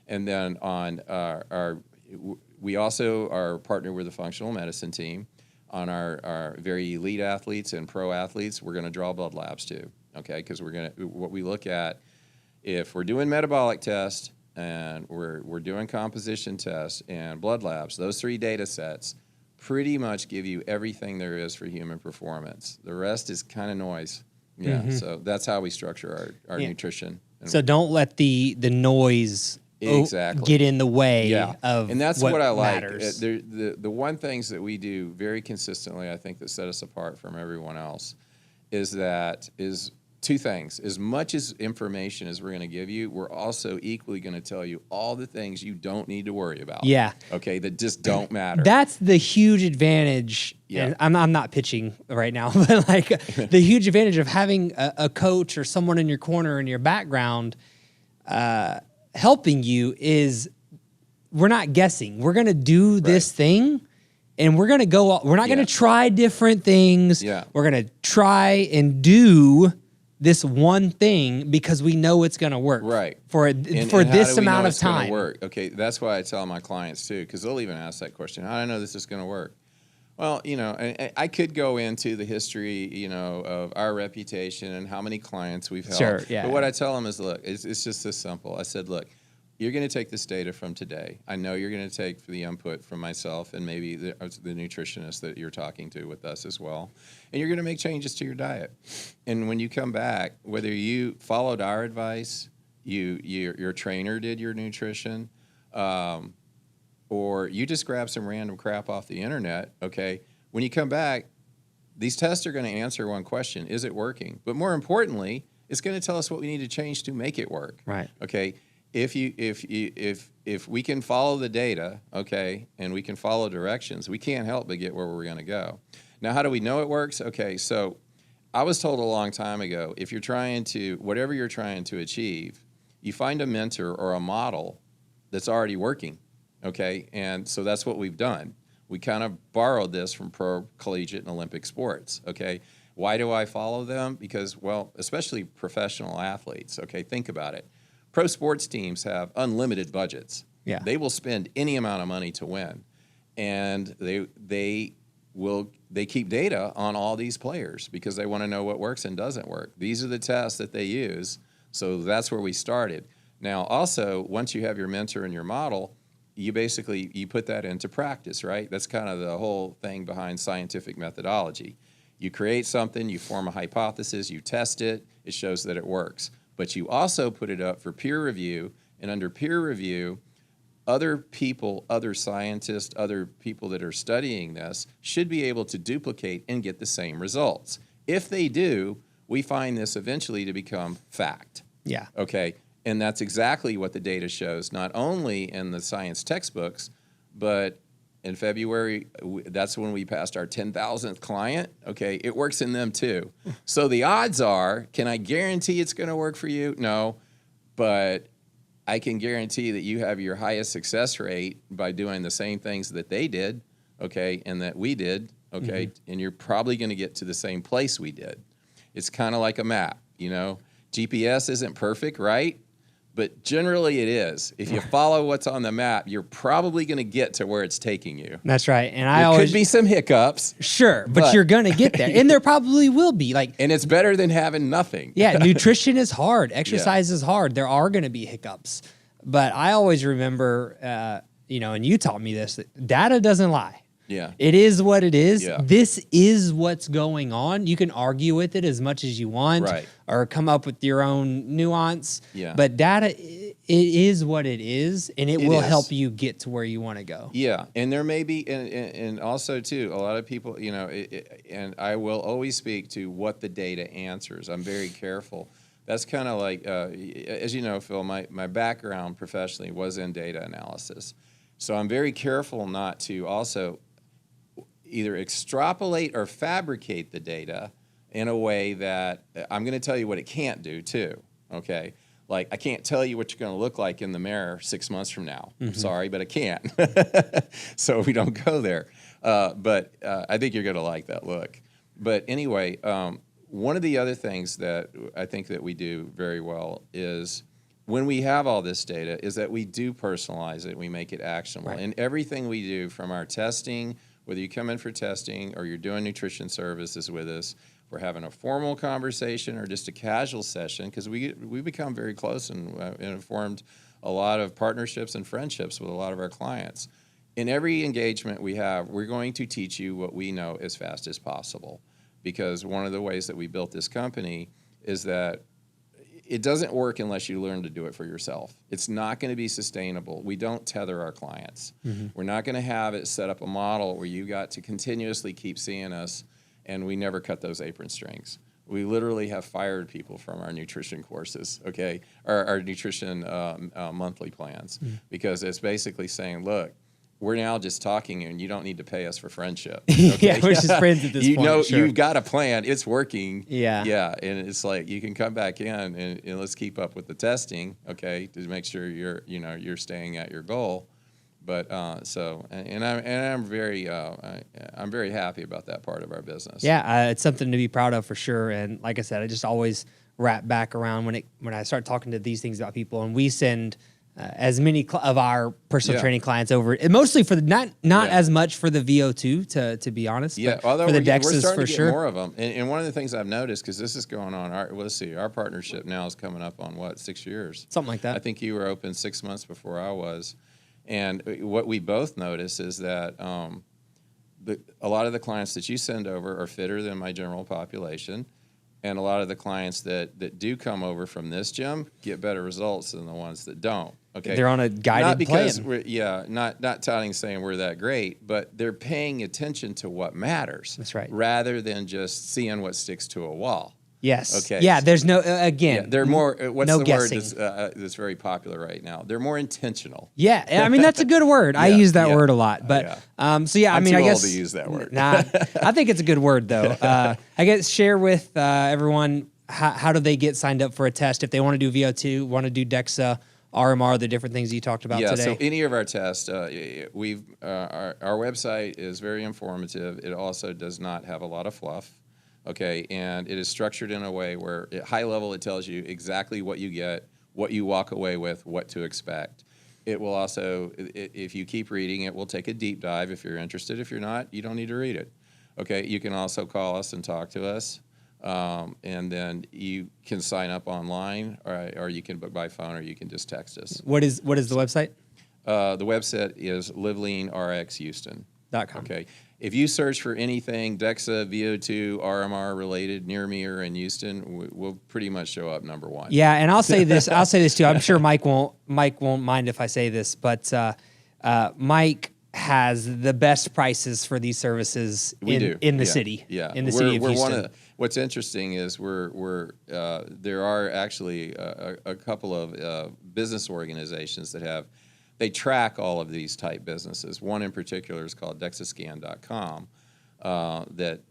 [SPEAKER 1] And then on we also are partnered with a functional medicine team. On our very elite athletes and pro athletes, we're going to draw blood labs too, okay? Because what we look at, if we're doing metabolic tests and we're doing composition tests and blood labs, those 3 data sets pretty much give you everything there is for human performance. The rest is kind of noise. Yeah, so that's how we structure our nutrition.
[SPEAKER 2] So don't let the noise get in the way of
[SPEAKER 1] and that's what I like.
[SPEAKER 2] Matters.
[SPEAKER 1] The one things that we do very consistently, I think, that set us apart from everyone else is 2 things. As much as information as we're going to give you, we're also equally going to tell you all the things you don't need to worry about.
[SPEAKER 2] Yeah.
[SPEAKER 1] Okay, that just don't matter.
[SPEAKER 2] That's the huge advantage.
[SPEAKER 1] Yeah.
[SPEAKER 2] And I'm not pitching right now, but like the huge advantage of having a coach or someone in your corner in your background helping you is we're not guessing. We're going to do this thing. And we're not going to try different things.
[SPEAKER 1] Yeah.
[SPEAKER 2] We're going to try and do this one thing because we know it's going to work.
[SPEAKER 1] Right.
[SPEAKER 2] For this amount of time.
[SPEAKER 1] Work? Okay, that's why I tell my clients too, because they'll even ask that question, how do I know this is going to work? Well, I could go into the history, of our reputation and how many clients we've helped.
[SPEAKER 2] Sure, yeah.
[SPEAKER 1] But what I tell them is, look, it's just this simple. I said, look, you're going to take this data from today. I know you're going to take the input from myself and maybe the nutritionist that you're talking to with us as well. And you're going to make changes to your diet. And when you come back, whether you followed our advice, your trainer did your nutrition, or you just grab some random crap off the internet, okay, when you come back, these tests are going to answer one question, is it working? But more importantly, it's going to tell us what we need to change to make it work.
[SPEAKER 2] Right.
[SPEAKER 1] Okay. If we can follow the data, okay, and we can follow directions, we can't help but get where we're going to go. Now, how do we know it works? Okay, so I was told a long time ago, if whatever you're trying to achieve, you find a mentor or a model that's already working, okay? And so that's what we've done. We kind of borrowed this from pro, collegiate, and Olympic sports, okay? Why do I follow them? Because, well, especially professional athletes, okay, think about it. Pro sports teams have unlimited budgets.
[SPEAKER 2] Yeah.
[SPEAKER 1] They will spend any amount of money to win. And they keep data on all these players because they want to know what works and doesn't work. These are the tests that they use. So that's where we started. Now, also, once you have your mentor and your model, you put that into practice, right? That's kind of the whole thing behind scientific methodology. You create something, you form a hypothesis, you test it, it shows that it works. But you also put it up for peer review, and under peer review, other people, other scientists, other people that are studying this should be able to duplicate and get the same results. If they do, we find this eventually to become fact.
[SPEAKER 2] Yeah.
[SPEAKER 1] Okay, and that's exactly what the data shows, not only in the science textbooks, but in February, that's when we passed our 10,000th client. Okay, it works in them too. So the odds are, can I guarantee it's going to work for you? No, but I can guarantee that you have your highest success rate by doing the same things that they did, okay, and that we did, okay, and you're probably going to get to the same place we did. It's kind of like a map, GPS isn't perfect, right? But generally it is. If you follow what's on the map, you're probably going to get to where it's taking you.
[SPEAKER 2] That's right. And
[SPEAKER 1] there could be some hiccups.
[SPEAKER 2] Sure, but you're going to get there. And there probably will be.
[SPEAKER 1] And it's better than having nothing.
[SPEAKER 2] Yeah, nutrition is hard. Exercise is hard. There are going to be hiccups. But I always remember, and you taught me this, that data doesn't lie.
[SPEAKER 1] Yeah.
[SPEAKER 2] It is what it is.
[SPEAKER 1] Yeah.
[SPEAKER 2] This is what's going on. You can argue with it as much as you want,
[SPEAKER 1] right,
[SPEAKER 2] or come up with your own nuance.
[SPEAKER 1] Yeah.
[SPEAKER 2] But data, it is what it is, and it will help you get to where you want to go.
[SPEAKER 1] Yeah. And there may be, and also too, a lot of people, and I will always speak to what the data answers. I'm very careful. That's kind of like, as you know, Phil, my background professionally was in data analysis. So I'm very careful not to also either extrapolate or fabricate the data in a way that I'm going to tell you what it can't do too, okay? Like, I can't tell you what you're going to look like in the mirror 6 months from now. I'm sorry, but I can't. So we don't go there. But I think you're going to like that look. But anyway, one of the other things that I think that we do very well is when we have all this data is that we do personalize it. We make it actionable.
[SPEAKER 2] Right.
[SPEAKER 1] And everything we do, from our testing, whether you come in for testing or you're doing nutrition services with us, we're having a formal conversation or just a casual session, because we become very close and formed a lot of partnerships and friendships with a lot of our clients. In every engagement we have, we're going to teach you what we know as fast as possible, because one of the ways that we built this company is that it doesn't work unless you learn to do it for yourself. It's not going to be sustainable. We don't tether our clients. We're not going to have it set up a model where you got to continuously keep seeing us and we never cut those apron strings. We literally have fired people from our nutrition courses, okay, our nutrition monthly plans, because it's basically saying, look, we're now just talking and you don't need to pay us for friendship. Okay?
[SPEAKER 2] Yeah, we're just friends at this
[SPEAKER 1] you
[SPEAKER 2] point.
[SPEAKER 1] know,
[SPEAKER 2] sure.
[SPEAKER 1] you've got a plan. It's working.
[SPEAKER 2] Yeah.
[SPEAKER 1] Yeah, and it's like you can come back in and let's keep up with the testing, okay, to make sure you're staying at your goal. But I'm very happy about that part of our business.
[SPEAKER 2] Yeah, it's something to be proud of for sure. And like I said, I just always wrap back around when I start talking to these things about people, and we send as many of our personal training clients over, and mostly for the not as much for the VO2 to be honest.
[SPEAKER 1] Yeah,
[SPEAKER 2] but
[SPEAKER 1] although
[SPEAKER 2] for the
[SPEAKER 1] we're
[SPEAKER 2] DEXAs
[SPEAKER 1] starting
[SPEAKER 2] for
[SPEAKER 1] to get
[SPEAKER 2] sure.
[SPEAKER 1] more of them. And one of the things I've noticed, because this is going on, our partnership now is coming up on 6 years,
[SPEAKER 2] Something like that.
[SPEAKER 1] I think you were open 6 months before I was. And what we both notice is that a lot of the clients that you send over are fitter than my general population, and a lot of the clients that do come over from this gym get better results than the ones that don't. Okay,
[SPEAKER 2] They're on a guided
[SPEAKER 1] not because
[SPEAKER 2] plan.
[SPEAKER 1] not touting saying we're that great, but they're paying attention to what matters.
[SPEAKER 2] That's right.
[SPEAKER 1] Rather than just seeing what sticks to a wall.
[SPEAKER 2] Yes.
[SPEAKER 1] Okay.
[SPEAKER 2] Yeah. There's no again.
[SPEAKER 1] Yeah, they're more. What's
[SPEAKER 2] no
[SPEAKER 1] the
[SPEAKER 2] guessing.
[SPEAKER 1] word that's very popular right now? They're more intentional.
[SPEAKER 2] Yeah, I mean that's a good word. I use that word a lot, but so yeah,
[SPEAKER 1] I'm
[SPEAKER 2] I mean
[SPEAKER 1] too
[SPEAKER 2] I
[SPEAKER 1] old
[SPEAKER 2] guess
[SPEAKER 1] to use that word.
[SPEAKER 2] Nah, I think it's a good word though. I guess share with everyone how do they get signed up for a test if they want to do VO2, want to do DEXA, RMR, the different things you talked about today.
[SPEAKER 1] So any of our tests, our website is very informative. It also does not have a lot of fluff. Okay, and it is structured in a way where at high level it tells you exactly what you get, what you walk away with, what to expect. It will also, if you keep reading, it will take a deep dive if you're interested. If you're not, you don't need to read it. Okay, you can also call us and talk to us, and then you can sign up online, or you can book by phone, or you can just text us.
[SPEAKER 2] What is the website?
[SPEAKER 1] The website is LiveLean RX Houston.
[SPEAKER 2] .com.
[SPEAKER 1] Okay. If you search for anything DEXA, VO2, RMR related near me or in Houston, we'll pretty much show up number one.
[SPEAKER 2] Yeah, and I'll say this. I'll say this too. I'm sure Mike won't mind if I say this, but Mike has the best prices for these services in the city.
[SPEAKER 1] Yeah,
[SPEAKER 2] in the city of Houston.
[SPEAKER 1] What's interesting is there are actually a couple of business organizations that they track all of these type businesses. One in particular is called DEXAscan.com. That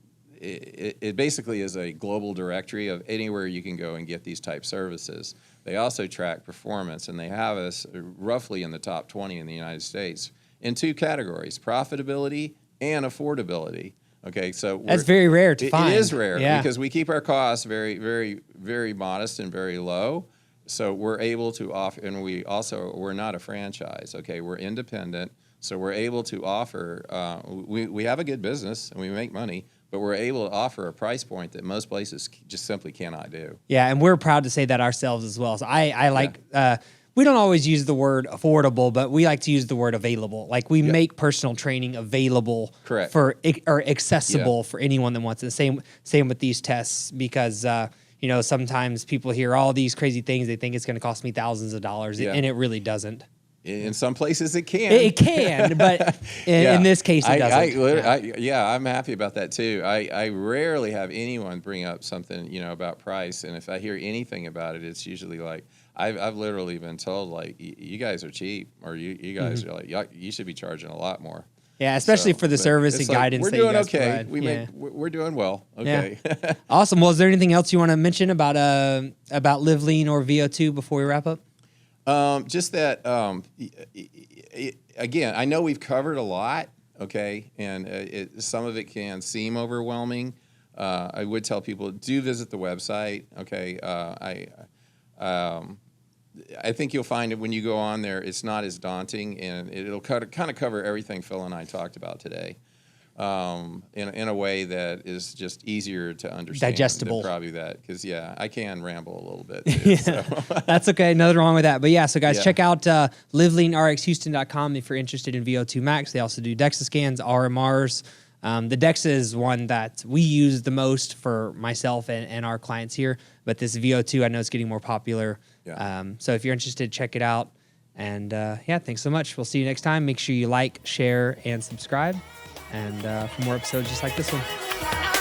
[SPEAKER 1] it basically is a global directory of anywhere you can go and get these type services. They also track performance, and they have us roughly in the top 20 in the United States in two categories: profitability and affordability. Okay, so
[SPEAKER 2] that's very rare to find.
[SPEAKER 1] It is rare because we keep our costs very, very, very modest and very low. So we're able to offer, and we're not a franchise. Okay, we're independent, so we're able to offer. We have a good business and we make money, but we're able to offer a price point that most places just simply cannot do.
[SPEAKER 2] Yeah, and we're proud to say that ourselves as well. So I like. We don't always use the word affordable, but we like to use the word available. Like we make personal training available or accessible for anyone that wants it. Same with these tests, because sometimes people hear all these crazy things. They think it's going to cost me thousands of dollars, and it really doesn't.
[SPEAKER 1] In some places it can.
[SPEAKER 2] It can, but in this case it doesn't.
[SPEAKER 1] I'm happy about that too. I rarely have anyone bring up something about price, and if I hear anything about it, it's usually like I've literally been told like you guys are cheap, or you guys are like you should be charging a lot more.
[SPEAKER 2] Yeah, especially for the
[SPEAKER 1] but
[SPEAKER 2] service
[SPEAKER 1] it's
[SPEAKER 2] and guidance
[SPEAKER 1] we're
[SPEAKER 2] that you
[SPEAKER 1] doing
[SPEAKER 2] guys
[SPEAKER 1] okay.
[SPEAKER 2] provide.
[SPEAKER 1] We're doing well. Okay.
[SPEAKER 2] Yeah. Awesome. Well, is there anything else you want to mention about LiveLean or VO2 before we wrap up?
[SPEAKER 1] Just that, again, I know we've covered a lot, okay, and some of it can seem overwhelming. I would tell people, do visit the website, okay. I think you'll find that when you go on there, it's not as daunting, and it'll kind of cover everything Phil and I talked about today in a way that is just easier to understand.
[SPEAKER 2] Digestible.
[SPEAKER 1] Probably that, because, yeah, I can ramble a little bit, too. So.
[SPEAKER 2] That's okay. Nothing wrong with that. But, yeah, so, guys,
[SPEAKER 1] Yeah.
[SPEAKER 2] check out LiveLeanRXHouston.com if you're interested in VO2 Max. They also do DEXA scans, RMRs. The DEXA is one that we use the most for myself and our clients here. But this VO2, I know it's getting more popular.
[SPEAKER 1] Yeah.
[SPEAKER 2] So if you're interested, check it out. And, yeah, thanks so much. We'll see you next time. Make sure you like, share, and subscribe. And for more episodes just like this one.